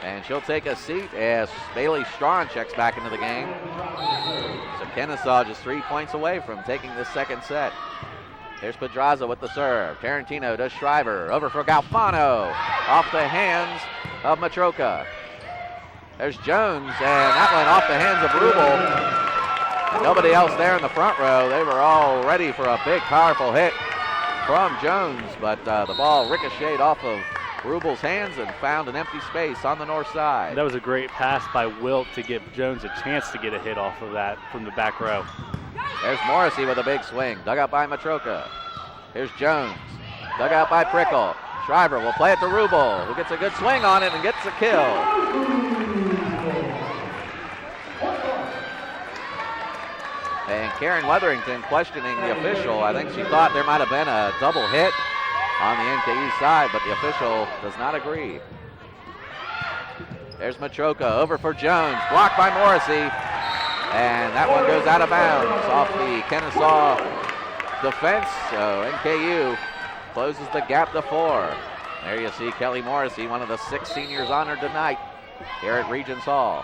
And she'll take a seat as Bailey Strawn checks back into the game. So Kennesaw just 3 points away from taking this second set. There's Pedraza with the serve. Tarantino to Shriver. Over for Galfano. Off the hands of Matroka. There's Jones, and that went off the hands of Rubel. Nobody else there in the front row. They were all ready for a big, powerful hit from Jones, but the ball ricocheted off of Rubel's hands and found an empty space on the north side. That was a great pass by Wilt to give Jones a chance to get a hit off of that from the back row. There's Morrissey with a big swing. Dug out by Matroka. Here's Jones. Dug out by Prickle. Shriver will play it to Rubel, who gets a good swing on it and gets a kill. And Karen Weatherington questioning the official. I think she thought there might have been a double hit on the NKU side, but the official does not agree. There's Matroka, over for Jones, blocked by Morrissey, and that one goes out of bounds off the Kennesaw defense, so NKU closes the gap to 4. There you see Kelly Morrissey, one of the 6 seniors honored tonight here at Regents Hall.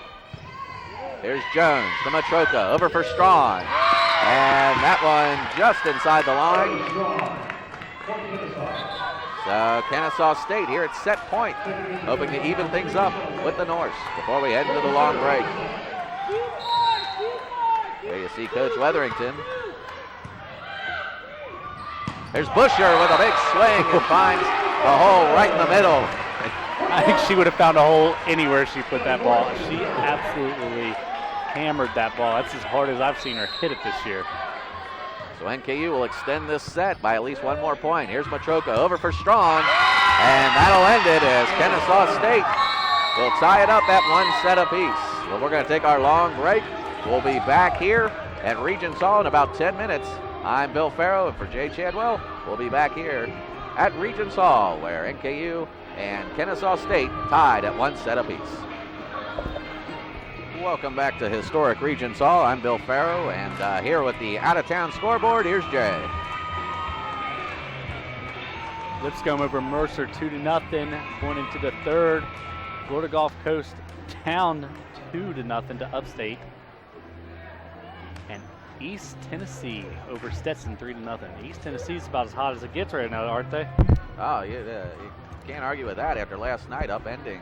Here's Jones to Matroka, over for Strawn, and that one just inside the line. So Kennesaw State here at set point, hoping to even things up with the Norse before we head into the long break. There you see Coach Weatherington. There's Busher with a big swing and finds a hole right in the middle. I think she would have found a hole anywhere she put that ball. She absolutely hammered that ball. That's as hard as I've seen her hit it this year. So NKU will extend this set by at least 1 more point. Here's Matroka, over for Strawn, and that'll end it as Kennesaw State will tie it up at 1 set apiece. Well, we're going to take our long break. We'll be back here at Regents Hall in about 10 minutes. I'm Bill Farrow, and for Jay Chadwell, we'll be back here at Regents Hall, where NKU and Kennesaw State tied at 1 set apiece. Welcome back to Historic Regents Hall. I'm Bill Farrow, and here with the out-of-town scoreboard, here's Jay. Lipscomb over Mercer 2-0, going into the third. Florida Gulf Coast down 2-0 to Upstate. And East Tennessee over Stetson 3-0. East Tennessee's about as hot as it gets right now, aren't they? Oh, yeah, you can't argue with that after last night upending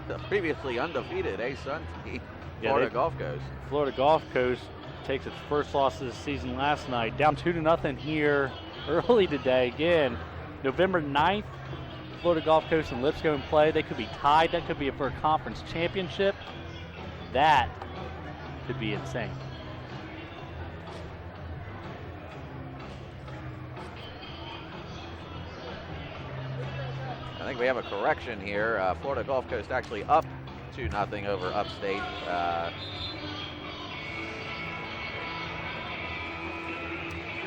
the previously undefeated A-Sun team, Florida Gulf Coast. Florida Gulf Coast takes its first loss of the season last night, down 2-0 here early today. Again, November 9th, Florida Gulf Coast and Lipscomb play. They could be tied. That could be for a conference championship. That could be insane. I think we have a correction here. Florida Gulf Coast actually up 2-0 over Upstate.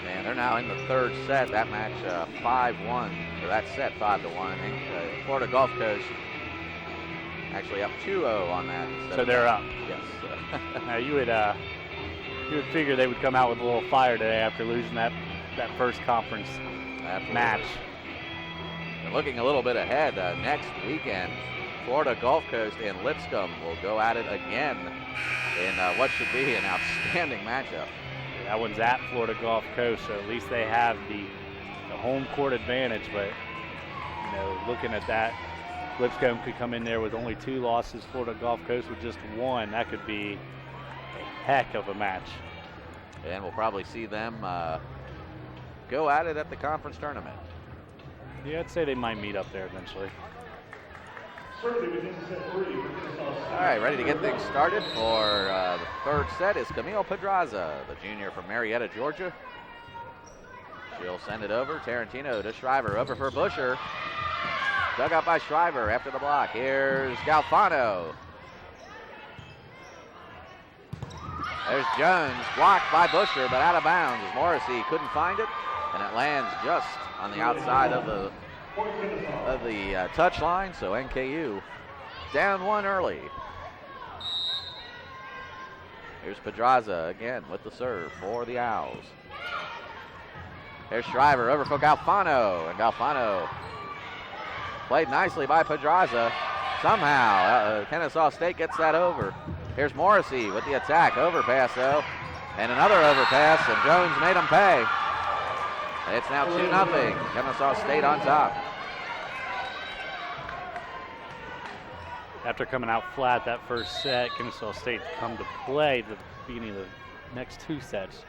And they're now in the third set. That match 5-1, or that set 5-1. Florida Gulf Coast actually up 2-0 on that. So they're up. Yes. Now you would figure they would come out with a little fire today after losing that first conference match. And looking a little bit ahead, next weekend, Florida Gulf Coast and Lipscomb will go at it again in what should be an outstanding matchup. That one's at Florida Gulf Coast, so at least they have the home court advantage. But looking at that, Lipscomb could come in there with only 2 losses. Florida Gulf Coast with just 1. That could be a heck of a match. And we'll probably see them go at it at the conference tournament. Yeah, I'd say they might meet up there eventually. All right, ready to get things started for the third set is Camille Pedraza, the junior from Marietta, Georgia. She'll send it over. Tarantino to Shriver, over for Busher. Dug out by Shriver after the block. Here's Galfano. There's Jones, blocked by Busher, but out of bounds. Morrissey couldn't find it, and it lands just on the outside of the touch line, so NKU down 1 early. Here's Pedraza again with the serve for the Owls. Here's Shriver over for Galfano, and Galfano played nicely by Pedraza. Somehow Kennesaw State gets that over. Here's Morrissey with the attack, overpass though, and another overpass, and Jones made him pay. It's now 2-0, Kennesaw State on top. After coming out flat that first set, Kennesaw State come to play the beginning of the next 2 sets.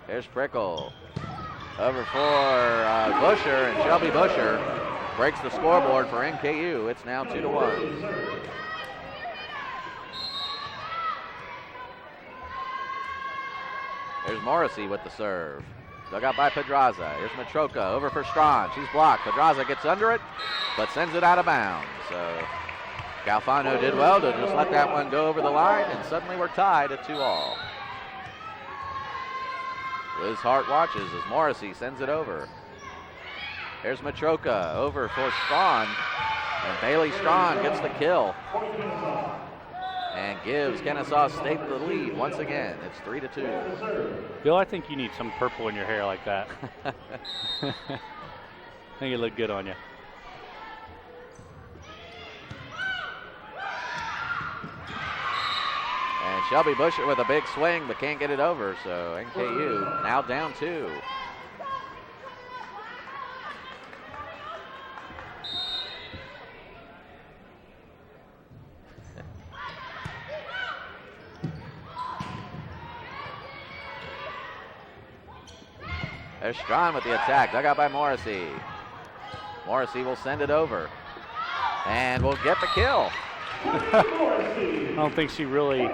Here's Prickle. Over for Busher, and Shelby Busher breaks the scoreboard for NKU. It's now 2-1. There's Morrissey with the serve. Dug out by Pedraza. Here's Matroka over for Strawn. She's blocked. Pedraza gets under it, but sends it out of bounds. So Galfano did well to just let that one go over the line, and suddenly we're tied at 2-all. Liz Hart watches as Morrissey sends it over. Here's Matroka over for Strawn, and Bailey Strawn gets the kill and gives Kennesaw State the lead once again. It's 3-2. Bill, I think you need some purple in your hair like that. I think it looked good on you. And Shelby Busher with a big swing, but can't get it over, so NKU now down 2. There's Strawn with the attack, dug out by Morrissey. Morrissey will send it over, and will get the kill. I don't think she really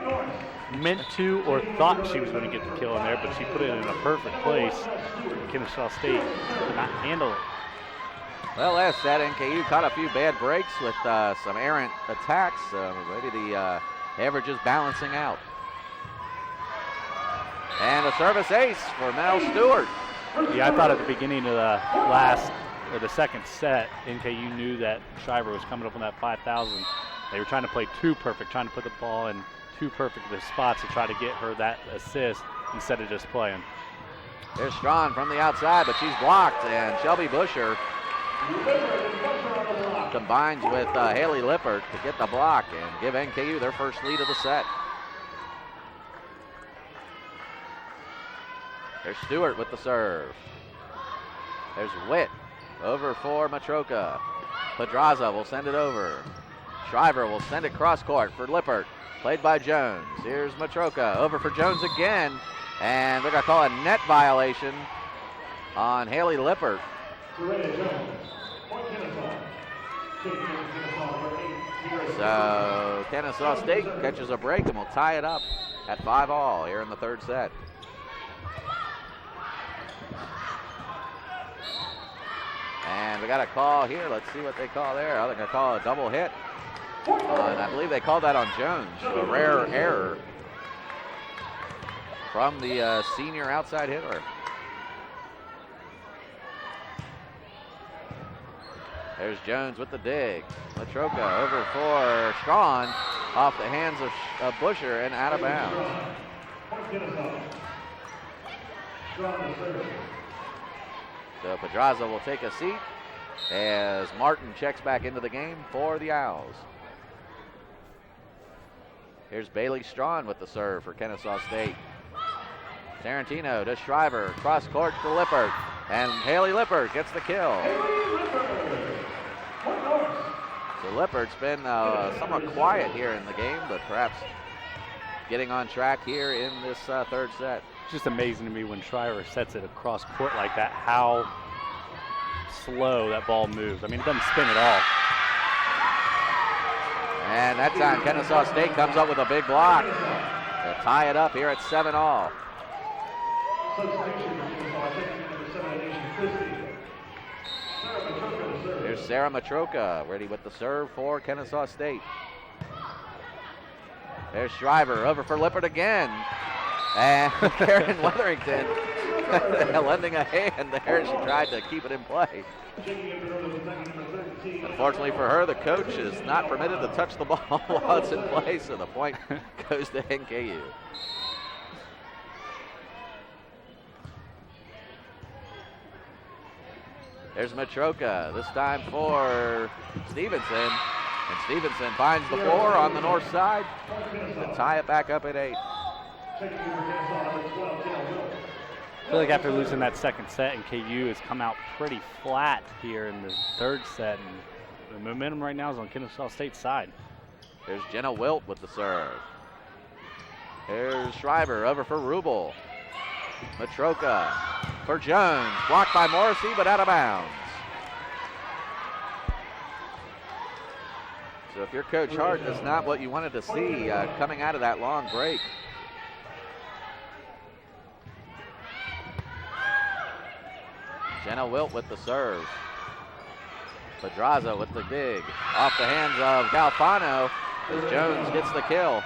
meant to or thought she was going to get the kill in there, but she put it in a perfect place. Kennesaw State did not handle it. Well, last set, NKU caught a few bad breaks with some errant attacks. Maybe the average is balancing out. And a service ace for Mel Stewart. Yeah, I thought at the beginning of the second set, NKU knew that Shriver was coming up on that 5,000 They were trying to play too perfect, trying to put the ball in too perfect spots to try to get her that assist instead of just playing. There's Strawn from the outside, but she's blocked, and Shelby Busher combines with Haley Lippert to get the block and give NKU their first lead of the set. There's Stewart with the serve. There's Witt over for Matroka. Pedraza will send it over. Shriver will send it cross court for Lippert. Played by Jones. Here's Matroka over for Jones again. And they're going to call a net violation on Haley Lippert. So Kennesaw State catches a break and will tie it up at 5-all here in the third set. And we got a call here. Let's see what they call there. They're going to call a double hit. And I believe they called that on Jones. A rare error from the senior outside hitter. There's Jones with the dig. Matroka over for Strawn, off the hands of Busher and out of bounds. So Pedraza will take a seat as Martin checks back into the game for the Owls. Here's Bailey Strawn with the serve for Kennesaw State. Tarantino to Shriver, cross court to Lippert, and Haley Lippert gets the kill. So Lippert's been somewhat quiet here in the game, but perhaps getting on track here in this third set. It's just amazing to me when Shriver sets it across court like that, how slow that ball moves. I mean, it doesn't spin at all. And that time Kennesaw State comes up with a big block to tie it up here at 7-all. Here's Sarah Matroka ready with the serve for Kennesaw State. There's Shriver over for Lippert again. And Karen Weatherington lending a hand there. She tried to keep it in play. Unfortunately for her, the coach is not permitted to touch the ball while it's in play, so the point goes to NKU. There's Matroka, this time for Stevenson. And Stevenson finds the floor on the north side to tie it back up at 8. I feel like after losing that second set, NKU has come out pretty flat here in the third set, and the momentum right now is on Kennesaw State's side. There's Jenna Wilt with the serve. Here's Shriver over for Rubel. Matroka for Jones, blocked by Morrissey, but out of bounds. So if you're Coach Hart, that's not what you wanted to see coming out of that long break. Jenna Wilt with the serve. Pedraza with the dig. Off the hands of Galfano as Jones gets the kill.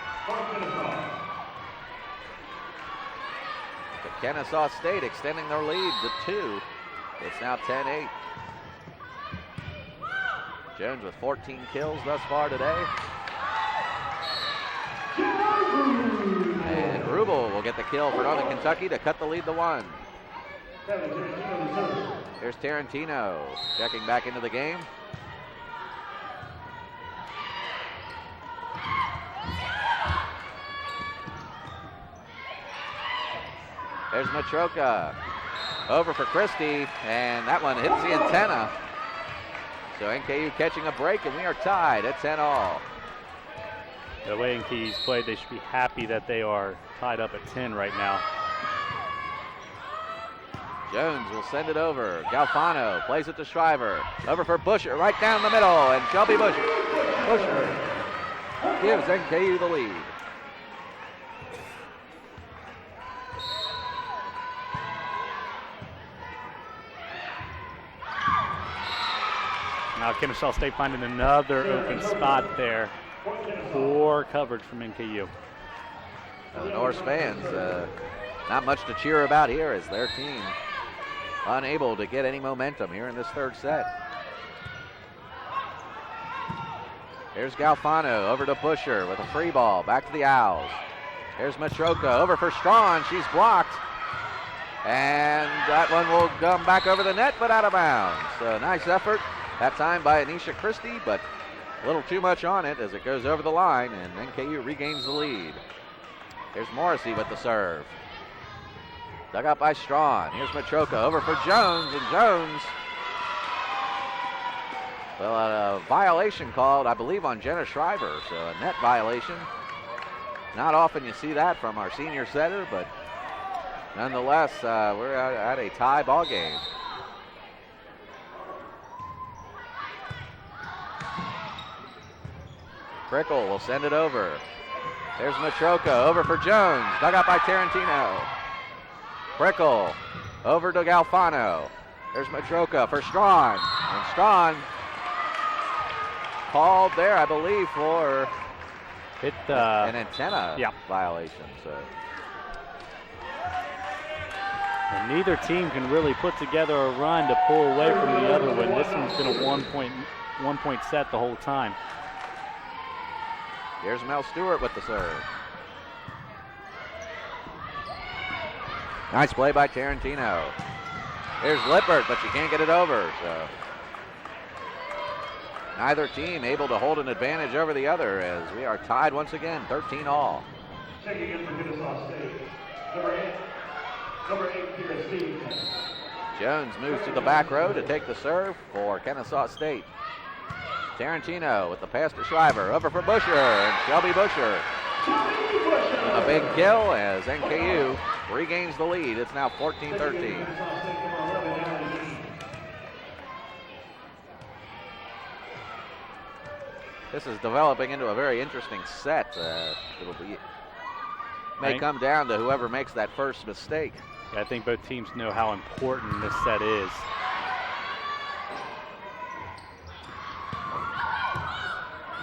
But Kennesaw State extending their lead to 2. It's now 10-8. Jones with 14 kills thus far today. And Rubel will get the kill for Northern Kentucky to cut the lead to 1. Here's Tarantino checking back into the game. There's Matroka over for Christie, and that one hits the antenna. So NKU catching a break, and we are tied at 10-all. The way NKU's played, they should be happy that they are tied up at 10 right now. Jones will send it over. Galfano plays it to Shriver. Over for Busher, right down the middle, and Shelby Busher gives NKU the lead. Now Kennesaw State finding another open spot there. Poor coverage from NKU. The Norse fans, not much to cheer about here as their team unable to get any momentum here in this third set. Here's Galfano over to Busher with a free ball. Back to the Owls. Here's Matroka over for Strawn. She's blocked. And that one will come back over the net, but out of bounds. So nice effort that time by Anisha Christie, but a little too much on it as it goes over the line, and NKU regains the lead. Here's Morrissey with the serve. Dug up by Strawn. Here's Matroka over for Jones, and Jones, well, a violation called, I believe, on Jenna Shriver, so a net violation. Not often you see that from our senior setter, but nonetheless, we're at a tie ball game. Prickle will send it over. There's Matroka over for Jones. Dug out by Tarantino. Prickle over to Galfano. There's Matroka for Strawn. And Strawn called there, I believe, for an antenna violation. So. And neither team can really put together a run to pull away from the other one. This one's been a one-point set the whole time. Here's Mel Stewart with the serve. Nice play by Tarantino. Here's Lippert, but she can't get it over. So neither team able to hold an advantage over the other as we are tied once again, 13 all. Checking in for Kennesaw State, number 8, Peter Stevenson. Jones moves to the back row to take the serve for Kennesaw State. Tarantino with the pass to Shriver. Over for Busher, and Shelby Busher with a big kill as NKU regains the lead. It's now 14-13. This is developing into a very interesting set. May come down to whoever makes that first mistake. Yeah, I think both teams know how important this set is.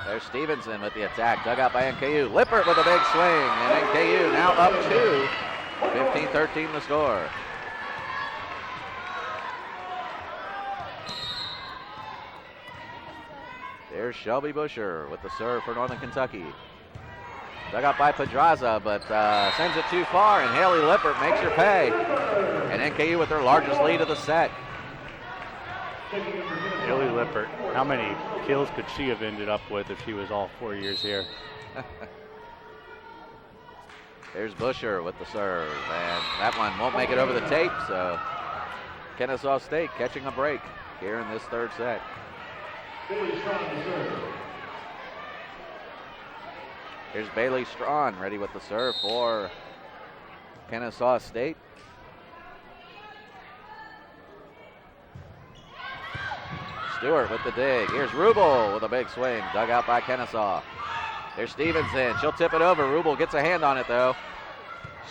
There's Stevenson with the attack, dug out by NKU. Lippert with a big swing, and NKU now up 2. 15-13 the score. There's Shelby Busher with the serve for Northern Kentucky. Dug out by Pedraza, but sends it too far, and Haley Lippert makes her pay. And NKU with their largest lead of the set. Haley Lippert, how many kills could she have ended up with if she was all 4 years here? There's Busher with the serve, and that one won't make it over the tape, so Kennesaw State catching a break here in this third set. Here's Bailey Strawn ready with the serve for Kennesaw State. Stewart with the dig. Here's Rubel with a big swing. Dug out by Kennesaw. There's Stevenson. She'll tip it over. Rubel gets a hand on it, though.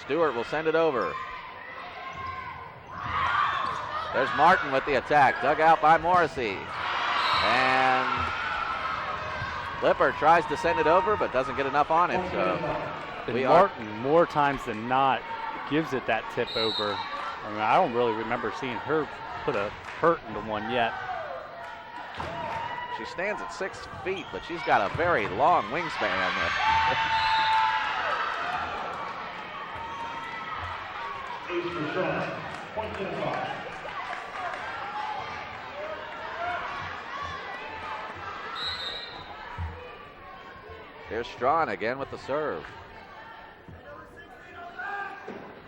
Stewart will send it over. There's Martin with the attack. Dug out by Morrissey. And Lippert tries to send it over, but doesn't get enough on it. So Martin, more times than not, gives it that tip over. I mean, I don't really remember seeing her put a hurt into one yet. She stands at 6 feet, but she's got a very long wingspan. Here's Strawn again with the serve.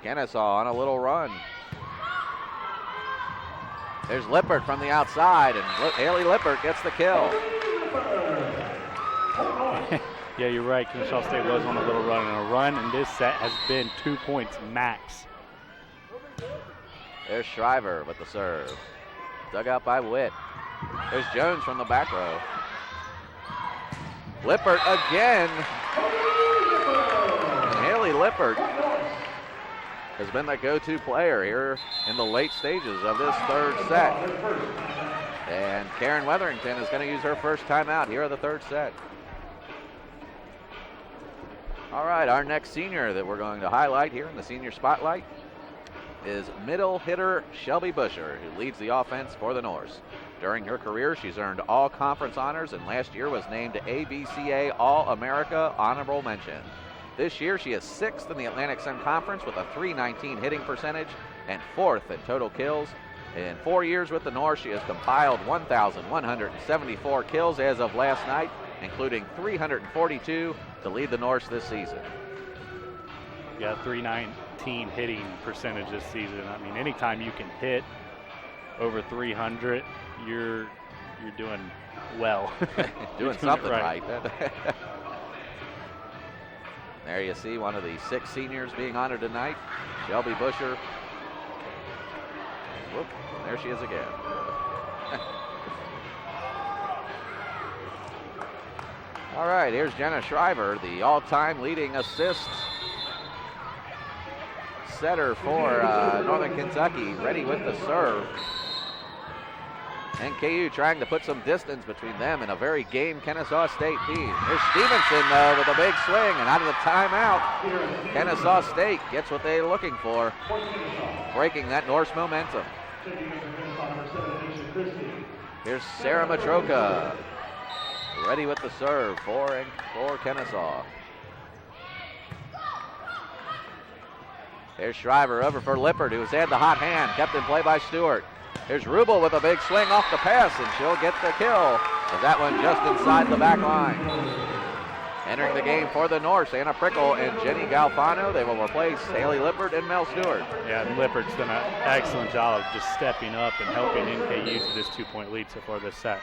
Kennesaw on a little run. There's Lippert from the outside, and Haley Lippert gets the kill. Yeah, you're right. Kennesaw State was on a little run, and a run in this set has been 2 points max. There's Shriver with the serve. Dug out by Witt. There's Jones from the back row. Lippert again. And Haley Lippert has been the go-to player here in the late stages of this third set. And Karen Weatherington is going to use her first timeout here of the third set. All right, our next senior that we're going to highlight here in the senior spotlight is middle hitter Shelby Busher, who leads the offense for the Norse. During her career, she's earned all conference honors and last year was named ABCA All-America Honorable Mention. This year, she is 6th in the Atlantic Sun Conference with a .319 hitting percentage and 4th in total kills. In 4 years with the Norse, she has compiled 1,174 kills as of last night, including 342 to lead the Norse this season. Yeah, .319 hitting percentage this season. I mean, anytime you can hit over 300, you're doing well. doing something right. There you see one of the 6 seniors being honored tonight, Shelby Busher. Whoop, there she is again. All right, here's Jenna Shriver, the all-time leading assist setter for Northern Kentucky, ready with the serve. NKU trying to put some distance between them and a very game Kennesaw State team. Here's Stevenson with a big swing, and out of the timeout, Kennesaw State gets what they're looking for, breaking that Norse momentum. Here's Sarah Matroka, ready with the serve for Kennesaw. Here's Shriver over for Lippert, who's had the hot hand, kept in play by Stewart. Here's Rubel with a big swing off the pass, and she'll get the kill. But that one just inside the back line. Entering the game for the Norse, Anna Prickle and Jenny Galfano. They will replace Haley Lippert and Mel Stewart. Yeah, and Lippert's done an excellent job of just stepping up and helping NKU to this 2-point lead so far this set.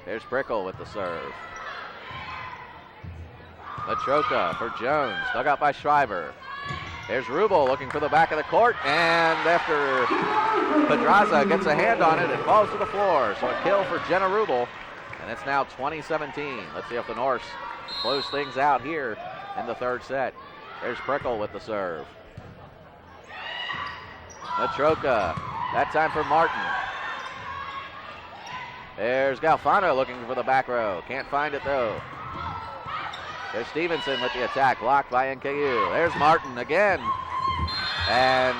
There's Prickle with the serve. Matroka for Jones, dug out by Shriver. There's Rubel looking for the back of the court, and after Pedraza gets a hand on it, it falls to the floor. So a kill for Jenna Rubel, and it's now 20-17. Let's see if the Norse close things out here in the third set. There's Prickle with the serve. Matroka, that time for Martin. There's Galfano looking for the back row. Can't find it though. There's Stevenson with the attack, blocked by NKU. There's Martin again. And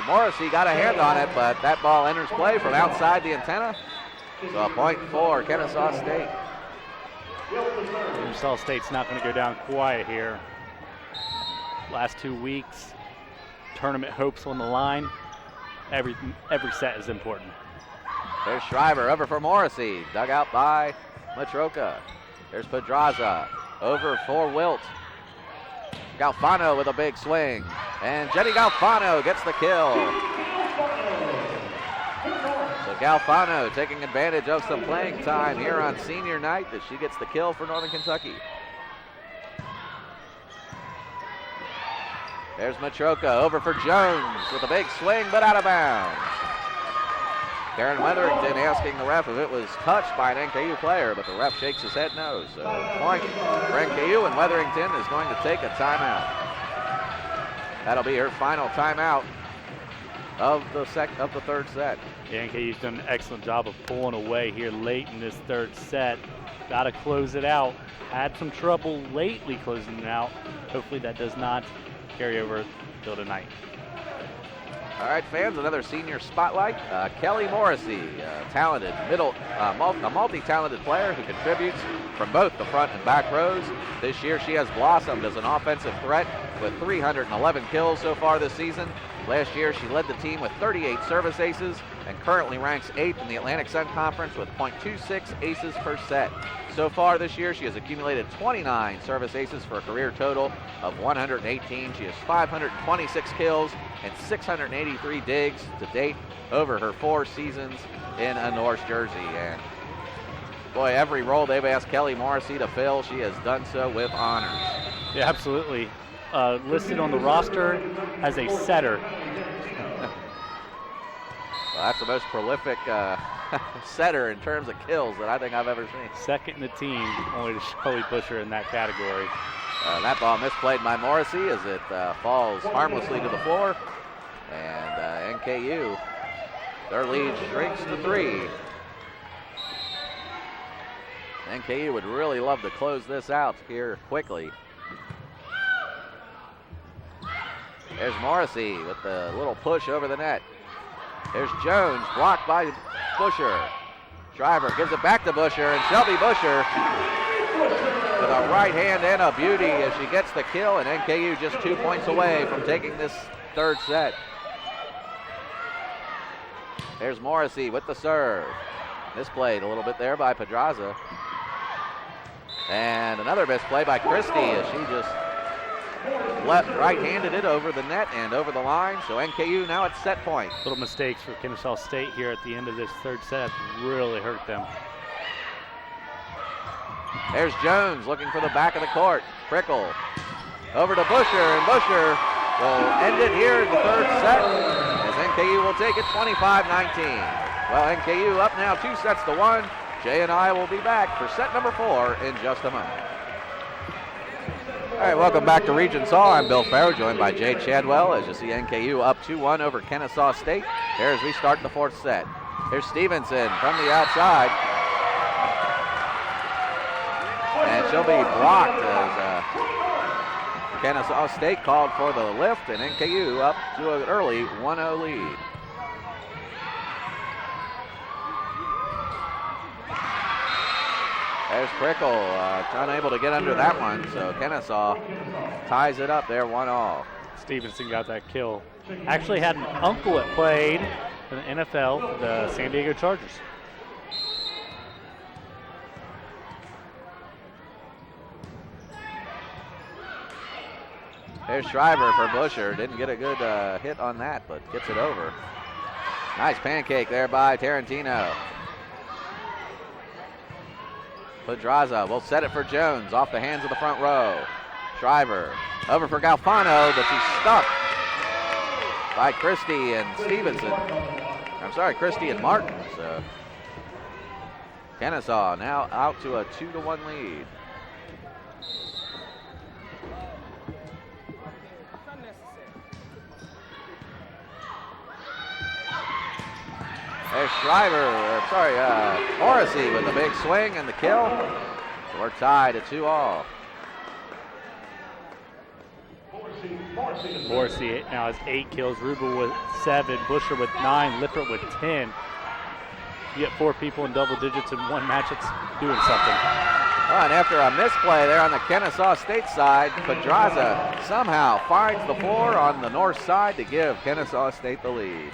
Morrissey got a hand on it, but that ball enters play from outside the antenna. So a point for Kennesaw State. Kennesaw State's not going to go down quiet here. Last 2 weeks, tournament hopes on the line. Every set is important. There's Shriver over for Morrissey, dug out by Matroka. There's Pedraza. Over for Wilt. Galfano with a big swing. And Jenny Galfano gets the kill. So Galfano taking advantage of some playing time here on senior night as she gets the kill for Northern Kentucky. There's Matroka over for Jones with a big swing but out of bounds. Karen Weatherington asking the ref if it was touched by an NKU player, but the ref shakes his head no. So point for NKU, and Weatherington is going to take a timeout. That'll be her final timeout of the third set. Yeah, NKU's done an excellent job of pulling away here late in this third set. Got to close it out. Had some trouble lately closing it out. Hopefully that does not carry over till tonight. All right, fans, another senior spotlight. Kelly Morrissey, talented a multi-talented player who contributes from both the front and back rows. This year she has blossomed as an offensive threat with 311 kills so far this season. Last year she led the team with 38 service aces and currently ranks 8th in the Atlantic Sun Conference with .26 aces per set. So far this year she has accumulated 29 service aces for a career total of 118. She has 526 kills and 683 digs to date over her 4 seasons in a Norse jersey. And boy, every role they've asked Kelly Morrissey to fill, she has done so with honors. Yeah, absolutely. Listed on the roster as a setter. Well, that's the most prolific setter in terms of kills that I think I've ever seen. Second in the team, only to Shelly Busher in that category. That ball misplayed by Morrissey as it falls harmlessly to the floor. And NKU, their lead shrinks to 3. NKU would really love to close this out here quickly. There's Morrissey with the little push over the net. There's Jones, blocked by Busher. Shriver gives it back to Busher, and Shelby Busher with a right hand and a beauty as she gets the kill, and NKU just 2 points away from taking this third set. There's Morrissey with the serve. Misplayed a little bit there by Pedraza. And another misplay by Christie as she just right-handed it over the net and over the line. So NKU now at set point. Little mistakes for Kennesaw State here at the end of this third set really hurt them. There's Jones looking for the back of the court. Prickle over to Busher, and Busher will end it here in the third set as NKU will take it 25-19. Well, NKU up now 2-1. Jay and I will be back for set number 4 in just a moment. All right, welcome back to Regents Hall. I'm Bill Farrow, joined by Jay Chadwell. As you see, NKU up 2-1 over Kennesaw State. Here as we start the fourth set. Here's Stevenson from the outside. And she'll be blocked as Kennesaw State called for the lift, and NKU up to an early 1-0 lead. There's Prickle, unable to get under that one, so Kennesaw ties it up there 1-1. Stevenson got that kill. Actually had an uncle that played in the NFL for the San Diego Chargers. There's Shriver for Busher. Didn't get a good hit on that, but gets it over. Nice pancake there by Tarantino. Pedraza will set it for Jones off the hands of the front row. Shriver over for Galfano, but she's stuck by Christie and Stevenson. I'm sorry, Christie and Martin. So Kennesaw now out to a 2-1 lead. There's Shriver, Morrissey with a big swing and the kill. So we're tied at 2-2. Morrissey now has 8 kills, Rubel with 7, Busher with 9, Lippert with 10. You get 4 people in double digits in one match, it's doing something. Well, and after a misplay there on the Kennesaw State side, Pedraza somehow finds the floor on the north side to give Kennesaw State the lead.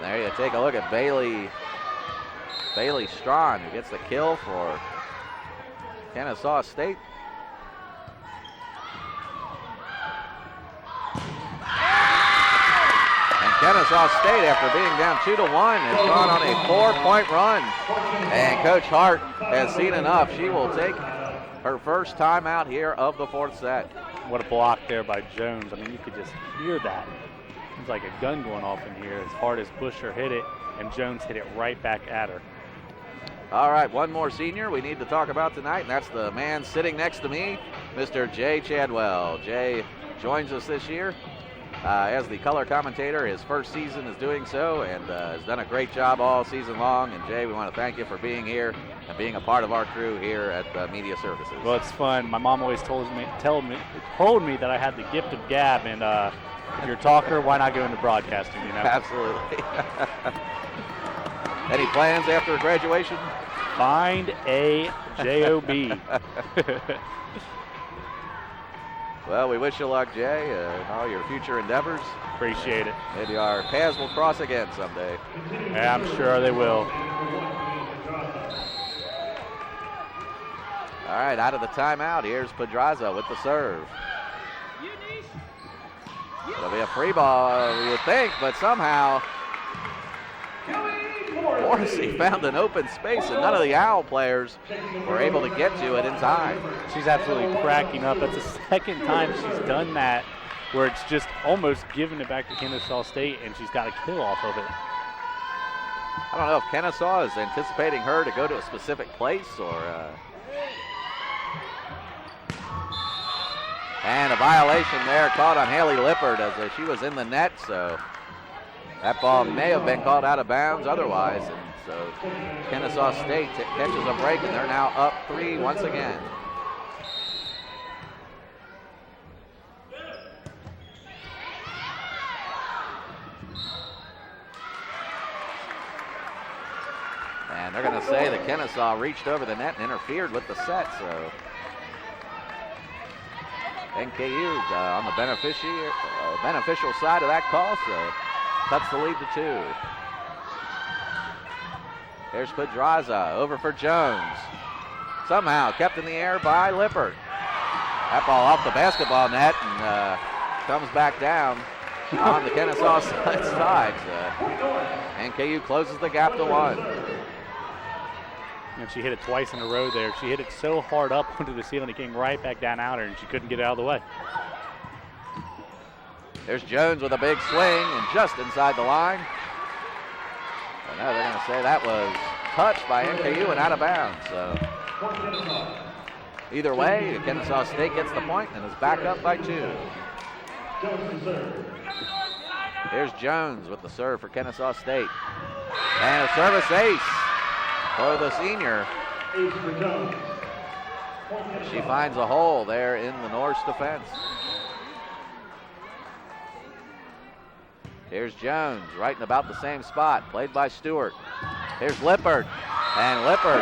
There you take a look at Bailey Strawn, who gets the kill for Kennesaw State. And Kennesaw State, after being down 2-1, has gone on a 4-point run. And Coach Hart has seen enough. She will take her first time out here of the fourth set. What a block there by Jones. I mean, you could just hear that. It's like a gun going off in here as hard as Busher hit it, and Jones hit it right back at her. All right, one more senior we need to talk about tonight, and that's the man sitting next to me, Mr. Jay Chadwell. Jay joins us this year as the color commentator. His first season is doing so, and has done a great job all season long. And Jay, we want to thank you for being here and being a part of our crew here at Media Services. Well, it's fun. My mom always told me that I had the gift of gab, and if you're a talker, why not go into broadcasting, you know? Absolutely. Any plans after graduation? Find a job. Well, we wish you luck, Jay, in all your future endeavors. Appreciate it. Maybe our paths will cross again someday. Yeah, I'm sure they will. All right, out of the timeout, here's Pedraza with the serve. It'll be a free ball, you would think, but somehow Morrissey found an open space, and none of the Owl players were able to get to it in time. She's absolutely cracking up. That's the second time she's done that, where it's just almost giving it back to Kennesaw State, and she's got a kill off of it. I don't know if Kennesaw is anticipating her to go to a specific place or... And a violation there called on Haley Lippert as she was in the net, so that ball may have been called out of bounds otherwise. And So Kennesaw State catches a break, and they're now up 3 once again. And they're going to say that Kennesaw reached over the net and interfered with the set. So NKU on the beneficial side of that call, so cuts the lead to 2. Here's Pedraza over for Jones. Somehow kept in the air by Lippert. That ball off the basketball net and comes back down on the Kennesaw side. NKU closes the gap to 1. And she hit it twice in a row there. She hit it so hard up onto the ceiling, it came right back down out her, and she couldn't get it out of the way. There's Jones with a big swing and just inside the line. And now they're going to say that was touched by NKU and out of bounds. So either way, Kennesaw State gets the point and is back up by 2. Here's Jones with the serve for Kennesaw State. And a service ace for the senior. She finds a hole there in the Norse defense. Here's Jones, right in about the same spot, played by Stewart. Here's Lippert, and Lippert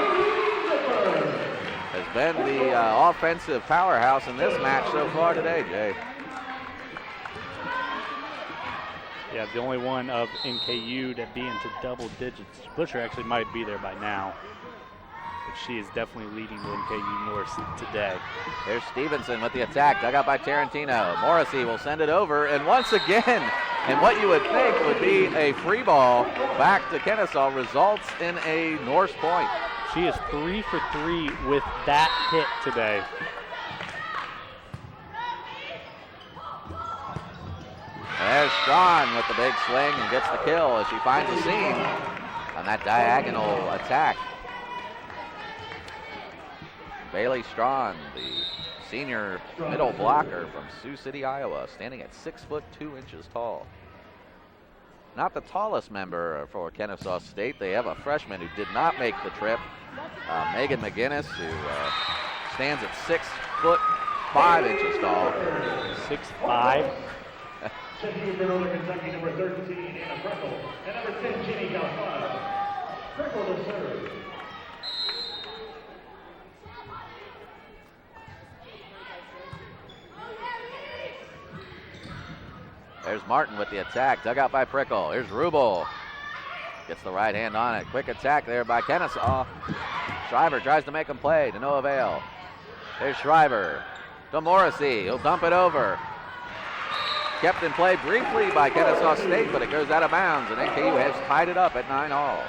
has been the offensive powerhouse in this match so far today, Jay. Yeah, the only one of NKU to be into double digits. Busher actually might be there by now, but she is definitely leading the NKU Norse today. There's Stevenson with the attack, dug out by Tarantino. Morrissey will send it over, and once again, and what you would think would be a free ball back to Kennesaw results in a Norse point. She is 3 for 3 with that hit today. There's Strawn with the big swing and gets the kill as she finds a seam on that diagonal attack. Bailey Strawn, the senior middle blocker from Sioux City, Iowa, standing at 6'2" tall. Not the tallest member for Kennesaw State. They have a freshman who did not make the trip, Megan McGinnis, who stands at 6'5" tall. 6'5". Checking in for Northern Kentucky, number 13, Anna Freckle, and number 10, Jenny Galfano. Freckle to serve. There's Martin with the attack, dug out by Prickle. Here's Rubel. Gets the right hand on it. Quick attack there by Kennesaw. Shriver tries to make him play, to no avail. There's Shriver to Morrissey. He'll dump it over. Kept in play briefly by Kennesaw State, but it goes out of bounds, and NKU has tied it up at 9-all.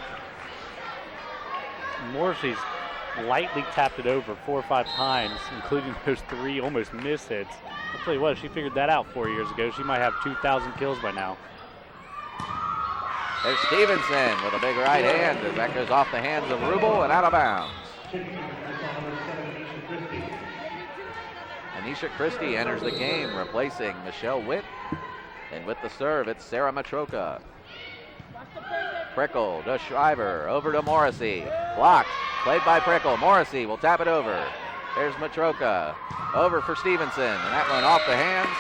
Morrissey's lightly tapped it over 4 or 5 times, including those 3 almost miss hits. I'll tell you what, if she figured that out 4 years ago, she might have 2,000 kills by now. There's Stevenson with a big right hand as that goes off the hands of Rubel and out of bounds. Anisha Christie enters the game, replacing Michelle Witt. And with the serve, it's Sarah Matroka. Prickle to Shriver, over to Morrissey. Blocked, played by Prickle. Morrissey will tap it over. There's Matroka, over for Stevenson, and that went off the hands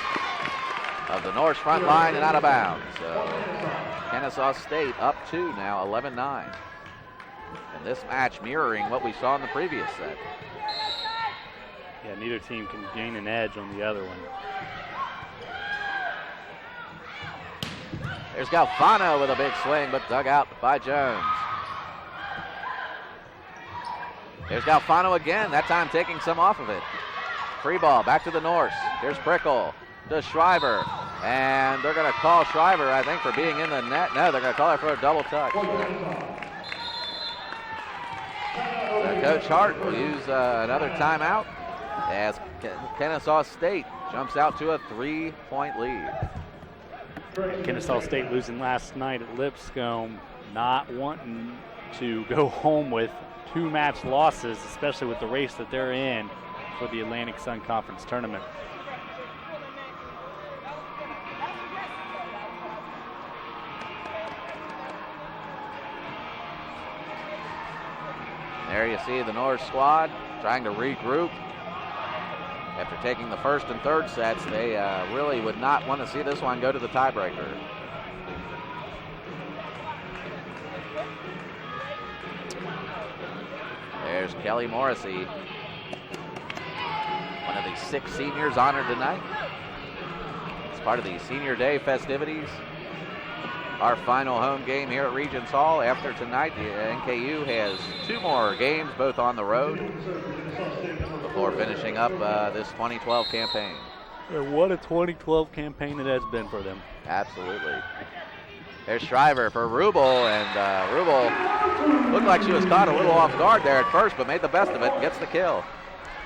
of the Norse front line and out of bounds. So Kennesaw State up 2 now, 11-9. And this match mirroring what we saw in the previous set. Yeah, neither team can gain an edge on the other one. There's Galfano with a big swing, but dug out by Jones. There's Galfano again, that time taking some off of it. Free ball, back to the Norse. Here's Prickle to Shriver. And they're going to call Shriver, I think, for being in the net. No, they're going to call her for a double touch. So Coach Hart will use another timeout as Kennesaw State jumps out to a 3-point lead. Kennesaw State losing last night at Lipscomb, not wanting to go home with 2 match losses, especially with the race that they're in for the Atlantic Sun Conference tournament. There you see the Norse squad trying to regroup. After taking the first and third sets, they really would not want to see this one go to the tiebreaker. There's Kelly Morrissey, one of the 6 seniors honored tonight. It's part of the Senior Day festivities. Our final home game here at Regents Hall. After tonight, the NKU has 2 more games, both on the road, before finishing up this 2012 campaign. What a 2012 campaign it has been for them. Absolutely. There's Shriver for Rubel, and Rubel looked like she was caught a little off guard there at first, but made the best of it and gets the kill.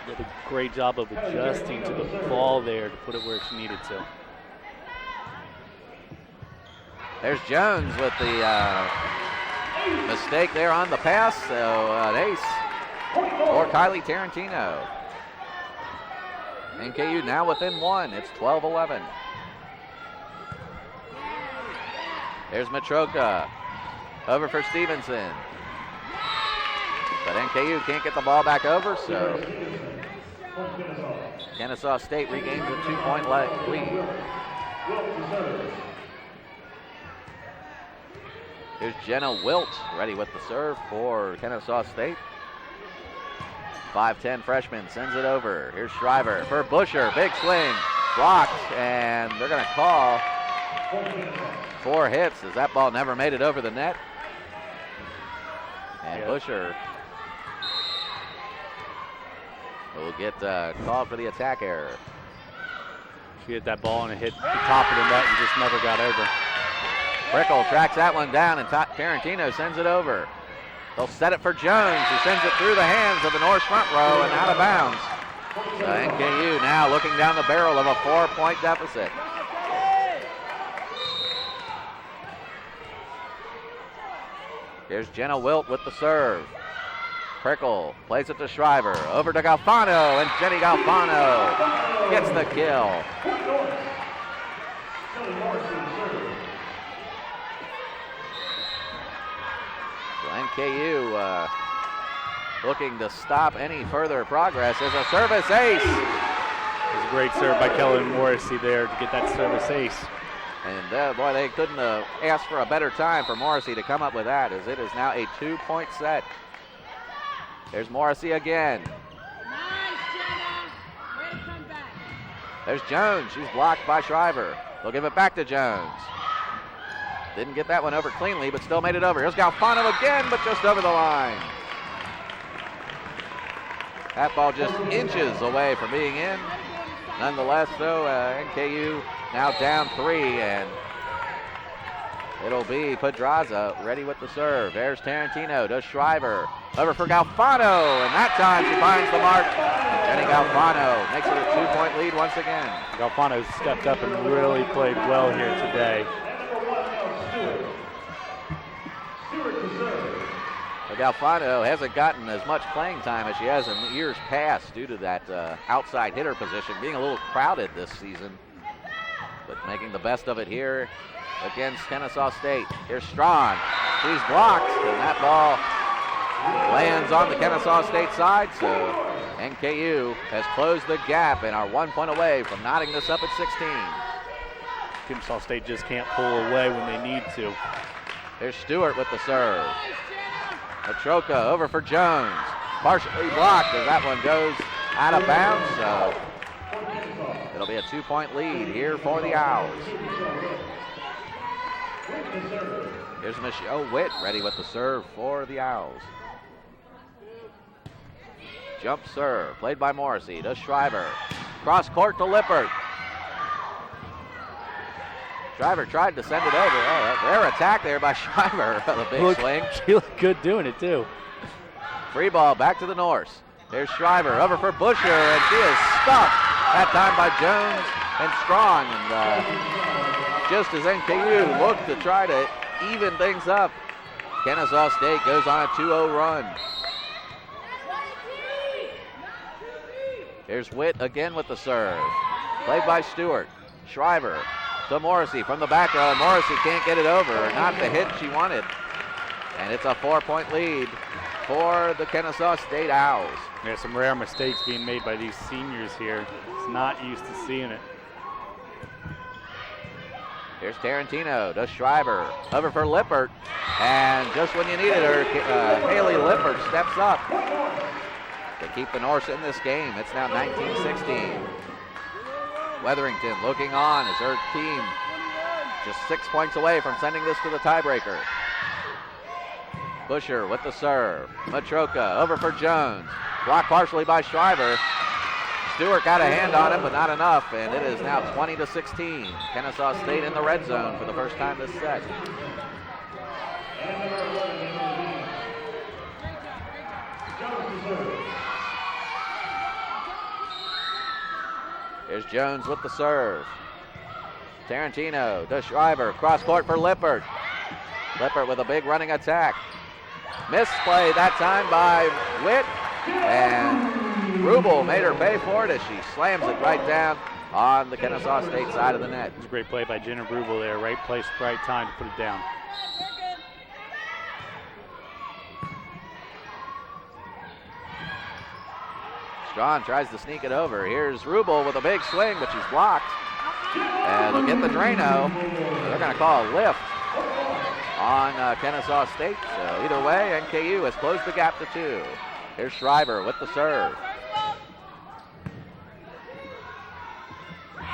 Did a great job of adjusting to the ball there to put it where she needed to. There's Jones with the mistake there on the pass, so an ace for Kylie Tarantino. NKU now within 1. It's 12-11. There's Matroka over for Stevenson. But NKU can't get the ball back over, so Kennesaw State regains a 2-point lead. Here's Jenna Wilt ready with the serve for Kennesaw State. 5'10" freshman sends it over. Here's Shriver for Busher. Big swing. Blocked, and they're going to call 4 hits as that ball never made it over the net. And Busher will get called for the attack error. She hit that ball and it hit the top of the net and just never got over. Prickle tracks that one down, and Tarantino sends it over. They'll set it for Jones, who sends it through the hands of the Norse front row and out of bounds. So NKU now looking down the barrel of a 4-point deficit. Here's Jenna Wilt with the serve. Prickle plays it to Shriver. Over to Galfano, and Jenny Galfano gets the kill. NKU looking to stop any further progress as a service ace. It was a great serve by Kelly Morrissey there to get that service ace. And boy, they couldn't have asked for a better time for Morrissey to come up with that, as it is now a 2-point set. There's Morrissey again. There's Jones. She's blocked by Shriver. They'll give it back to Jones. Didn't get that one over cleanly, but still made it over. Here's Galfano again, but just over the line. That ball just inches away from being in. Nonetheless, though, NKU now down 3, and it'll be Pedraza ready with the serve. There's Tarantino to Shriver. Over for Galfano, and that time she finds the mark. Jenny Galfano makes it a 2-point lead once again. Galfano stepped up and really played well here today. Galfano hasn't gotten as much playing time as she has in years past due to that outside hitter position being a little crowded this season. But making the best of it here against Kennesaw State. Here's Strawn. She's blocked, and that ball lands on the Kennesaw State side. So NKU has closed the gap and are 1 point away from knotting this up at 16. Kennesaw State just can't pull away when they need to. There's Stewart with the serve. Matroka over for Jones. Partially blocked as that one goes out of bounds. So it'll be a 2-point lead here for the Owls. Here's Michelle Witt ready with the serve for the Owls. Jump serve played by Morrissey to Shriver. Cross court to Lippert. Shriver tried to send it over. Oh, rare attack there by Shriver. The big swing. She looked good doing it, too. Free ball back to the Norse. There's Shriver over for Busher, and she is stuck. That time by Jones and Strong. And just as NKU looked to try to even things up, Kennesaw State goes on a 2-0 run. Here's Witt again with the serve. Played by Stewart. Shriver to Morrissey from the back row, and Morrissey can't get it over. Not the hit she wanted. And it's a 4-point lead for the Kennesaw State Owls. There's some rare mistakes being made by these seniors here. It's not used to seeing it. Here's Tarantino to Schreiber, over for Lippert, and just when you needed her, Haley Lippert steps up to keep the Norse in this game. It's now 19-16. Weatherington looking on as her team just 6 points away from sending this to the tiebreaker. Busher with the serve. Matroka over for Jones. Blocked partially by Schreiber. Stewart got a hand on him, but not enough, and it is now 20-16. Kennesaw State in the red zone for the first time this set. Here's Jones with the serve. Tarantino to Schreiber. Cross court for Lippert. Lippert with a big running attack. Misplay that time by Witt, and Rubel made her pay for it as she slams it right down on the Kennesaw State side of the net. It's a great play by Jenna Rubel there. Right place, right time to put it down. Strawn tries to sneak it over. Here's Rubel with a big swing, but she's blocked. And they'll get the Drano. They're going to call a lift on Kennesaw State. So either way, NKU has closed the gap to 2. Here's Schreiber with the serve.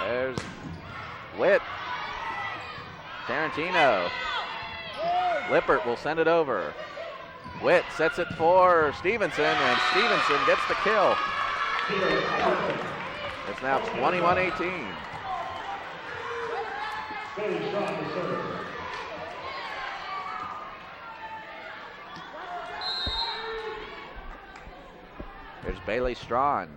There's Witt. Tarantino. Lippert will send it over. Witt sets it for Stevenson, and Stevenson gets the kill. It's now 21-18. There's Bailey Strawn.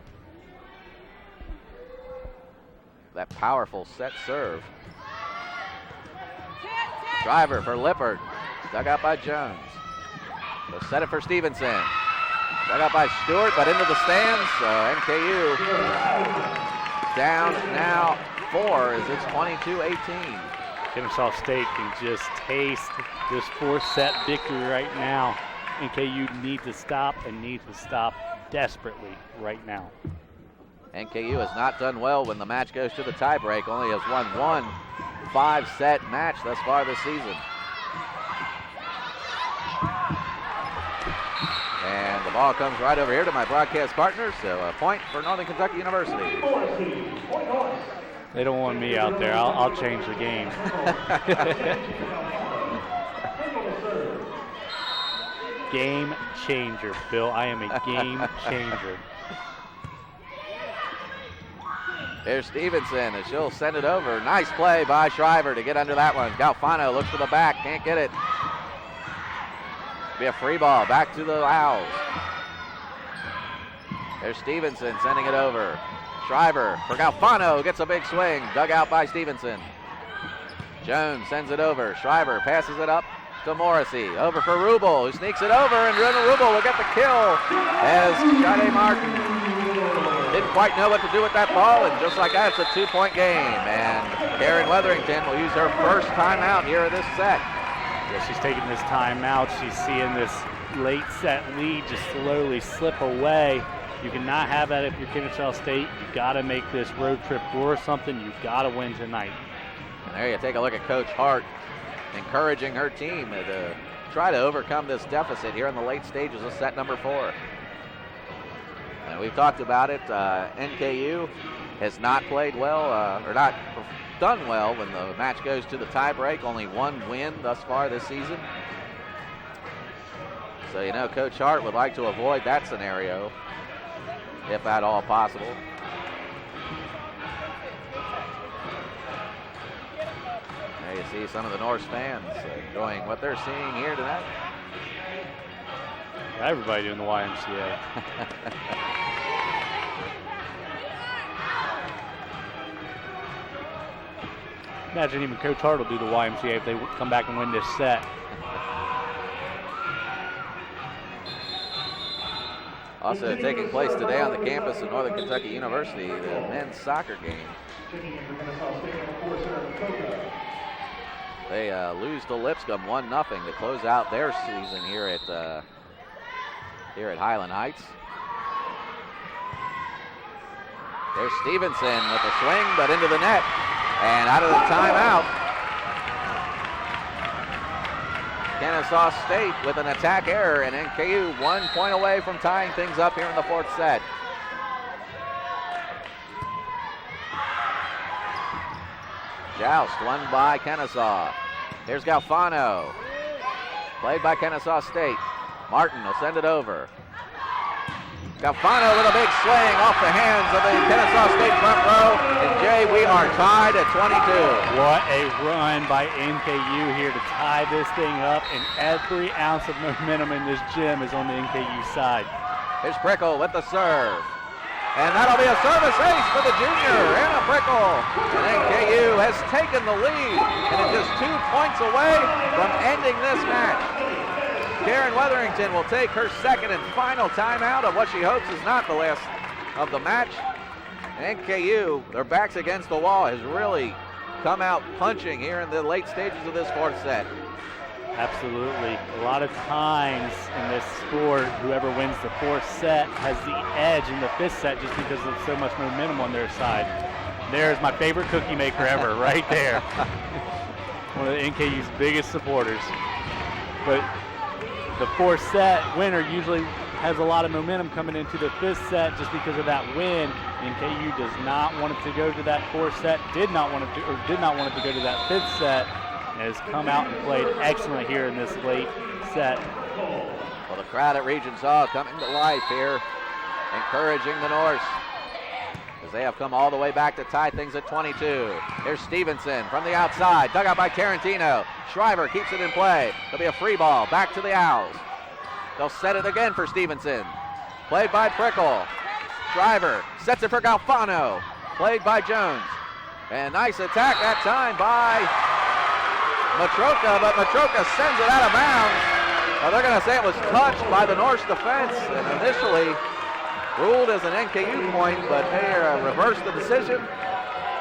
That powerful set serve. Driver for Lippert. Dug out by Jones. They'll set it for Stevenson. Dug out by Stewart, but into the stands. NKU down now 4 as it's 22-18. Kennesaw State can just taste this 4-set victory right now. NKU need to stop and need to stop desperately right now. NKU has not done well when the match goes to the tiebreak. Only has won one 5-set match thus far this season. And the ball comes right over here to my broadcast partners. So a point for Northern Kentucky University. They don't want me out there. I'll change the game. Game changer, Bill. I am a game changer. There's Stevenson, and she'll send it over. Nice play by Schreiber to get under that one. Galfano looks for the back, can't get it. Be a free ball, back to the Owls. There's Stevenson sending it over. Schreiber for Galfano, gets a big swing, dug out by Stevenson. Jones sends it over. Schreiber passes it up to Morrissey. Over for Rubel, who sneaks it over, and Rubel will get the kill as Jade Martin didn't quite know what to do with that ball, and just like that, it's a 2-point game. And Karen Weatherington will use her first timeout here in this set. Yeah, she's taking this timeout. She's seeing this late set lead just slowly slip away. You cannot have that if you're Kennesaw State. You got to make this road trip worth something. You got to win tonight. And there you take a look at Coach Hart encouraging her team to try to overcome this deficit here in the late stages of set number 4. And we've talked about it. NKU has not played well, or not done well when the match goes to the tiebreak. Only one win thus far this season. So, you know, Coach Hart would like to avoid that scenario, if at all possible. There you see some of the Norse fans enjoying what they're seeing here tonight. Everybody doing the YMCA. Imagine even Coach Hart will do the YMCA if they come back and win this set. Also taking place today on the campus of Northern Kentucky University, the men's soccer game. They lose to Lipscomb 1-0 to close out their season here at here at Highland Heights. There's Stevenson with a swing, but into the net. And out of the timeout, Kennesaw State with an attack error, and NKU 1 point away from tying things up here in the fourth set. Joust won by Kennesaw. Here's Galfano. Played by Kennesaw State. Martin will send it over. Galfano with a big swing off the hands of the Kennesaw State front row. And Jay, we are tied at 22. What a run by NKU here to tie this thing up, and every ounce of momentum in this gym is on the NKU side. Here's Prickle with the serve. And that'll be a service ace for the junior, Anna Prickle. And NKU has taken the lead and is just 2 points away from ending this match. Karen Weatherington will take her second and final timeout of what she hopes is not the last of the match. NKU, their backs against the wall, has really come out punching here in the late stages of this fourth set. Absolutely. A lot of times in this sport, whoever wins the fourth set has the edge in the fifth set just because of so much momentum on their side. There's my favorite cookie maker ever, right there. One of the NKU's biggest supporters. But the fourth set winner usually has a lot of momentum coming into the fifth set just because of that win. NKU does not want it to go to that fourth set, did not want it to go to that fifth set, and has come out and played excellent here in this late set. Well, the crowd at Regents Hall coming to life here, encouraging the Norse, as they have come all the way back to tie things at 22. Here's Stevenson from the outside, dug out by Tarantino. Shriver keeps it in play. There'll be a free ball back to the Owls. They'll set it again for Stevenson. Played by Prickle. Shriver sets it for Galfano. Played by Jones. And nice attack that time by Matroka, but Matroka sends it out of bounds. Well, they're going to say it was touched by the Norse defense, and initially ruled as an NKU point, but they reversed the decision,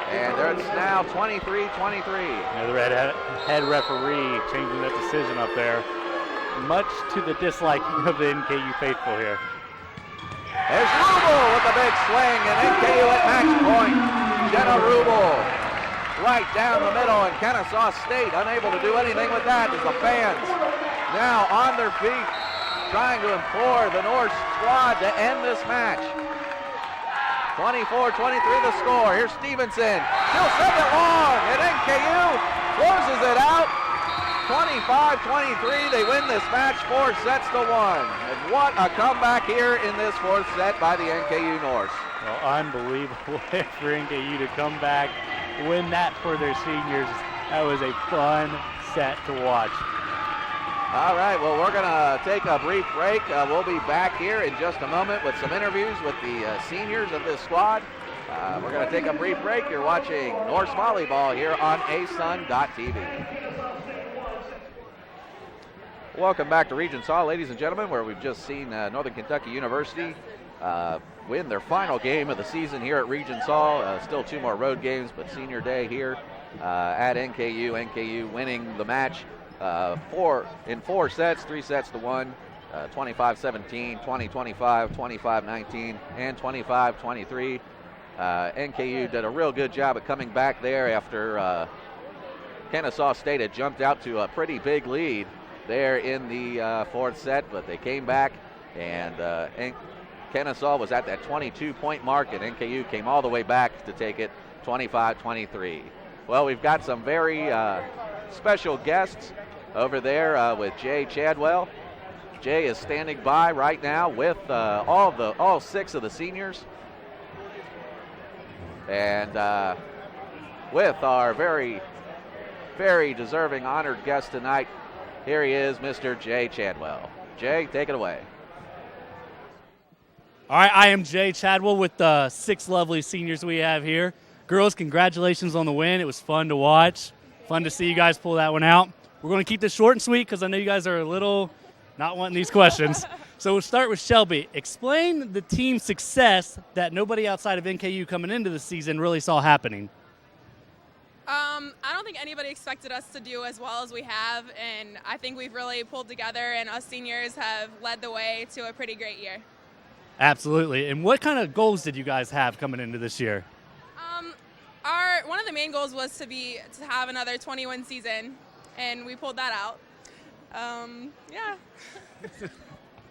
and it's now 23-23. Yeah, the head referee changing that decision up there, much to the disliking of the NKU faithful here. There's Rubel with a big swing, and NKU at match point. Jenna Rubel right down the middle, and Kennesaw State unable to do anything with that as the fans now on their feet trying to implore the Norse squad to end this match. 24-23 the score. Here's Stevenson. She'll send it long, and NKU closes it out. 25-23, they win this match 4 sets to 1. And what a comeback here in this fourth set by the NKU Norse. Well, unbelievable for NKU to come back, win that for their seniors. That was a fun set to watch. All right, well, we're going to take a brief break. We'll be back here in just a moment with some interviews with the seniors of this squad. We're going to take a brief break. You're watching Norse Volleyball here on asun.tv. Welcome back to Regents Hall, ladies and gentlemen, where we've just seen Northern Kentucky University win their final game of the season here at Regents Hall. Still 2 more road games, but senior day here at NKU. NKU winning the match 4 sets, 3 sets to 1, 25-17, 20-25, 25-19, and 25-23. NKU did a real good job at coming back there after Kennesaw State had jumped out to a pretty big lead there in the fourth set, but they came back, and Kennesaw was at that 22-point mark, and NKU came all the way back to take it 25-23. Well, we've got some very special guests over there with Jay Chadwell. Jay is standing by right now with all 6 of the seniors, and with our very, very deserving honored guest tonight. Here he is, Mr. Jay Chadwell. Jay, take it away. All right, I am Jay Chadwell with the 6 lovely seniors we have here. Girls, congratulations on the win. It was fun to watch. Fun to see you guys pull that one out. We're going to keep this short and sweet because I know you guys are a little not wanting these questions. So we'll start with Shelby. Explain the team's success that nobody outside of NKU coming into the season really saw happening. I don't think anybody expected us to do as well as we have, and I think we've really pulled together, and us seniors have led the way to a pretty great year. Absolutely. And what kind of goals did you guys have coming into this year? One of the main goals was to have another 20-win season, and we pulled that out. Yeah.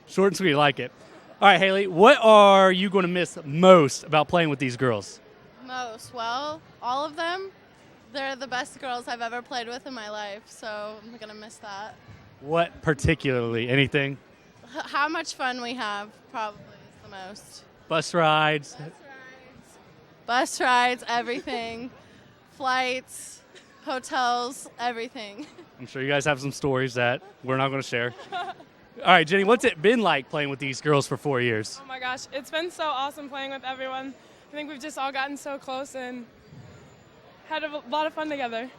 Short and sweet, like it. All right, Haley, what are you going to miss most about playing with these girls? Most? Well, all of them. They're the best girls I've ever played with in my life, so I'm going to miss that. What particularly? Anything? How much fun we have probably is the most. Bus rides? Bus rides, everything. Flights, hotels, everything. I'm sure you guys have some stories that we're not going to share. All right, Jenny, what's it been like playing with these girls for 4 years? Oh my gosh, it's been so awesome playing with everyone. I think we've just all gotten so close and had a lot of fun together.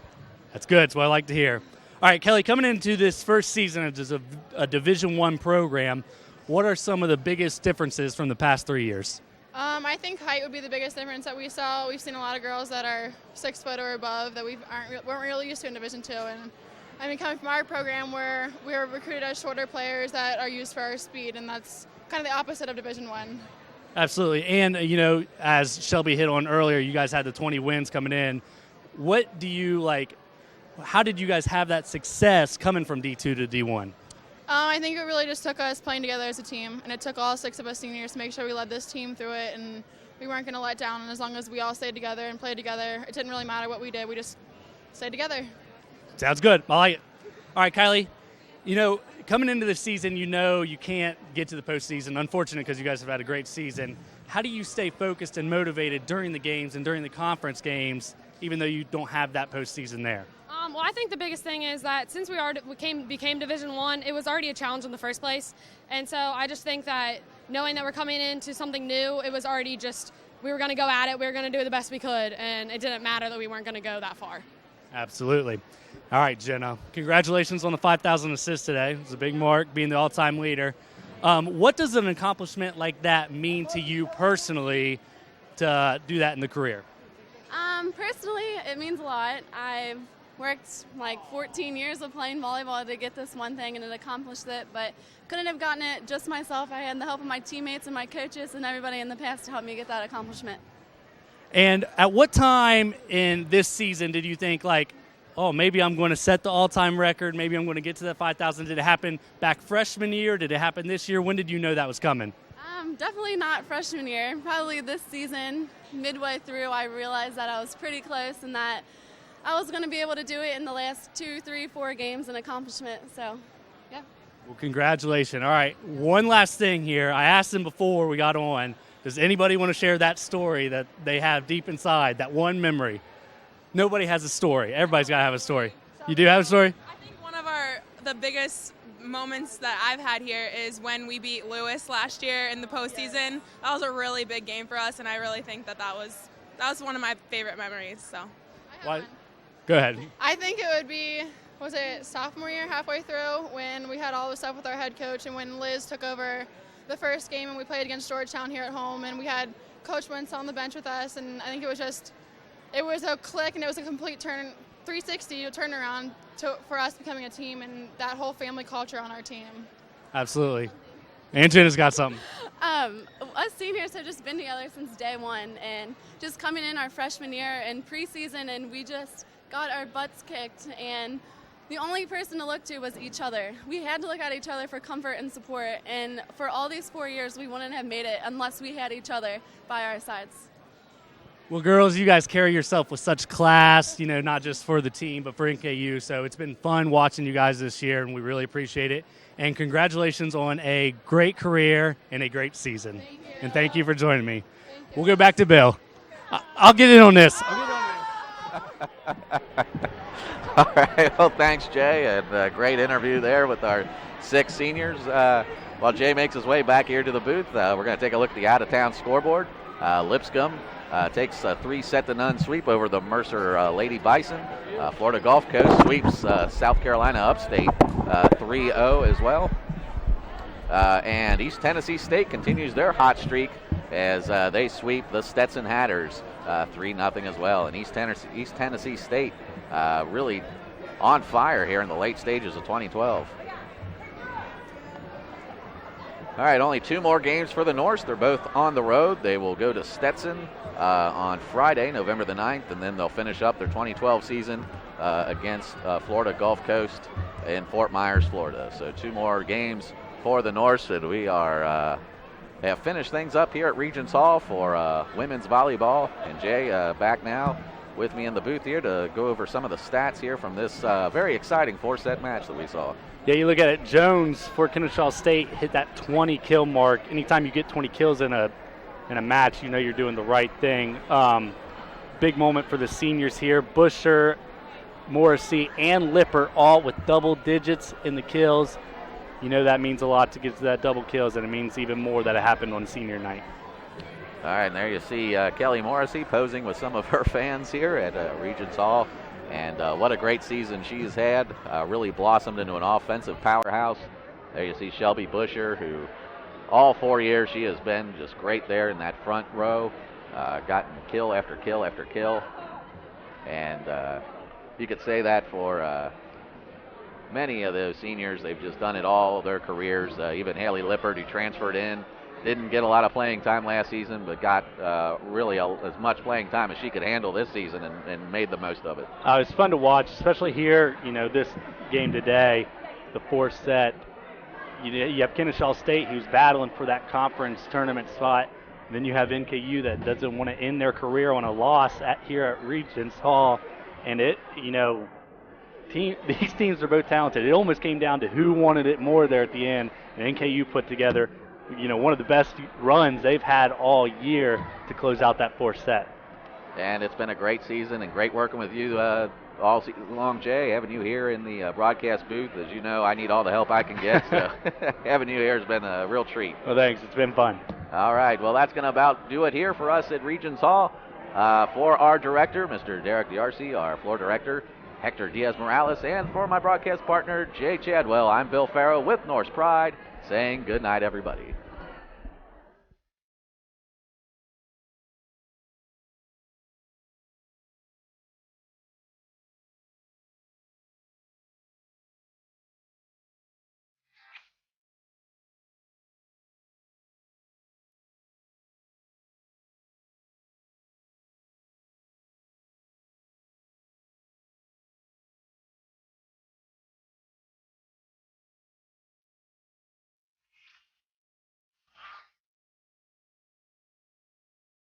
That's good. That's what I like to hear. All right, Kelly, coming into this first season as a Division I program, what are some of the biggest differences from the past 3 years? I think height would be the biggest difference that we saw. We've seen a lot of girls that are 6 foot or above that weren't really used to in Division II. And I mean, coming from our program, where we're recruited as shorter players that are used for our speed, and that's kind of the opposite of Division I. Absolutely. And, as Shelby hit on earlier, you guys had the 20 wins coming in. What do you like? How did you guys have that success coming from D2 to D1? I think it really just took us playing together as a team, and it took all 6 of us seniors to make sure we led this team through it, and we weren't going to let down. And as long as we all stayed together and played together, it didn't really matter what we did. We just stayed together. Sounds good. I like it. All right, Kylie, coming into the season, you can't get to the postseason. Unfortunate because you guys have had a great season. How do you stay focused and motivated during the games and during the conference games, even though you don't have that postseason there? Well, I think the biggest thing is that since we became Division I, it was already a challenge in the first place. And so I just think that knowing that we're coming into something new, it was already just we were going to go at it, we were going to do the best we could, and it didn't matter that we weren't going to go that far. Absolutely. All right, Jenna, congratulations on the 5,000 assists today. It was a big mark, being the all-time leader. What does an accomplishment like that mean to you personally to do that in the career? Personally, it means a lot. I've worked like 14 years of playing volleyball to get this one thing and it accomplished it, but couldn't have gotten it just myself. I had the help of my teammates and my coaches and everybody in the past to help me get that accomplishment. And at what time in this season did you think, maybe I'm going to set the all-time record, maybe I'm going to get to that 5,000? Did it happen back freshman year? Did it happen this year? When did you know that was coming? Definitely not freshman year. Probably this season, midway through, I realized that I was pretty close and that I was going to be able to do it in the last 2, 3, 4 games, an accomplishment. So, yeah. Well, congratulations. All right, one last thing here. I asked them before we got on, does anybody want to share that story that they have deep inside, that one memory? Nobody has a story. Everybody's got to have a story. You do have a story? I think one of the biggest moments that I've had here is when we beat Lewis last year in the postseason. That was a really big game for us, and I really think that was one of my favorite memories. So, What? Go ahead. I think it would be, was it sophomore year, halfway through, when we had all the stuff with our head coach, and when Liz took over the first game and we played against Georgetown here at home, and we had Coach Wentz on the bench with us, and I think it was a click, and it was a complete 360 turnaround for us becoming a team and that whole family culture on our team. Absolutely. And Jenna's got something. Us seniors have just been together since day one, and just coming in our freshman year and preseason, and we just got our butts kicked, and the only person to look to was each other. We had to look at each other for comfort and support, and for all these 4 years, we wouldn't have made it unless we had each other by our sides. Well, girls, you guys carry yourself with such class, not just for the team, but for NKU. So it's been fun watching you guys this year, and we really appreciate it. And congratulations on a great career and a great season. And thank you for joining me. We'll go back to Bill. I'll get in on this. All right. Well, thanks, Jay. And a great interview there with our 6 seniors. While Jay makes his way back here to the booth, we're going to take a look at the out-of-town scoreboard. Lipscomb takes a 3-0 sweep over the Mercer Lady Bison. Florida Gulf Coast sweeps South Carolina Upstate 3-0 as well. And East Tennessee State continues their hot streak as they sweep the Stetson Hatters 3-0 as well. And East Tennessee State really on fire here in the late stages of 2012. All right, only 2 more games for the Norse. They're both on the road. They will go to Stetson on Friday, November the 9th, and then they'll finish up their 2012 season against Florida Gulf Coast in Fort Myers, Florida. So 2 more games for the Norse, and we have finished things up here at Regents Hall for women's volleyball. And Jay, back now with me in the booth here to go over some of the stats here from this very exciting 4-set match that we saw. Yeah, you look at it, Jones for Kennesaw State hit that 20 kill mark. Anytime you get 20 kills in a match, you know you're doing the right thing. Big moment for the seniors here. Busher, Morrissey, and Lipper all with double digits in the kills. You know that means a lot to get to that double kills, and it means even more that it happened on senior night. All right, and there you see Kelly Morrissey posing with some of her fans here at Regents Hall. And what a great season she's had. Really blossomed into an offensive powerhouse. There you see Shelby Busher, who all 4 years she has been just great there in that front row. Gotten kill after kill after kill. And you could say that for many of those seniors. They've just done it all their careers. Even Haley Lippert, who transferred in, didn't get a lot of playing time last season, but got really as much playing time as she could handle this season and made the most of it. It's fun to watch, especially here, this game today, the 4th set. You have Kennesaw State, who's battling for that conference tournament spot. And then you have NKU that doesn't want to end their career on a loss here at Regents Hall. And these teams are both talented. It almost came down to who wanted it more there at the end. And NKU put together one of the best runs they've had all year to close out that 4th set. And it's been a great season and great working with you all season long, Jay. Having you here in the broadcast booth, as you know, I need all the help I can get. So having you here has been a real treat. Well, thanks. It's been fun. All right. Well, that's going to about do it here for us at Regents Hall. For our director, Mr. Derek D'Arcy, our floor director, Hector Diaz-Morales, and for my broadcast partner, Jay Chadwell, I'm Bill Farrow with Norse Pride, saying good night, everybody.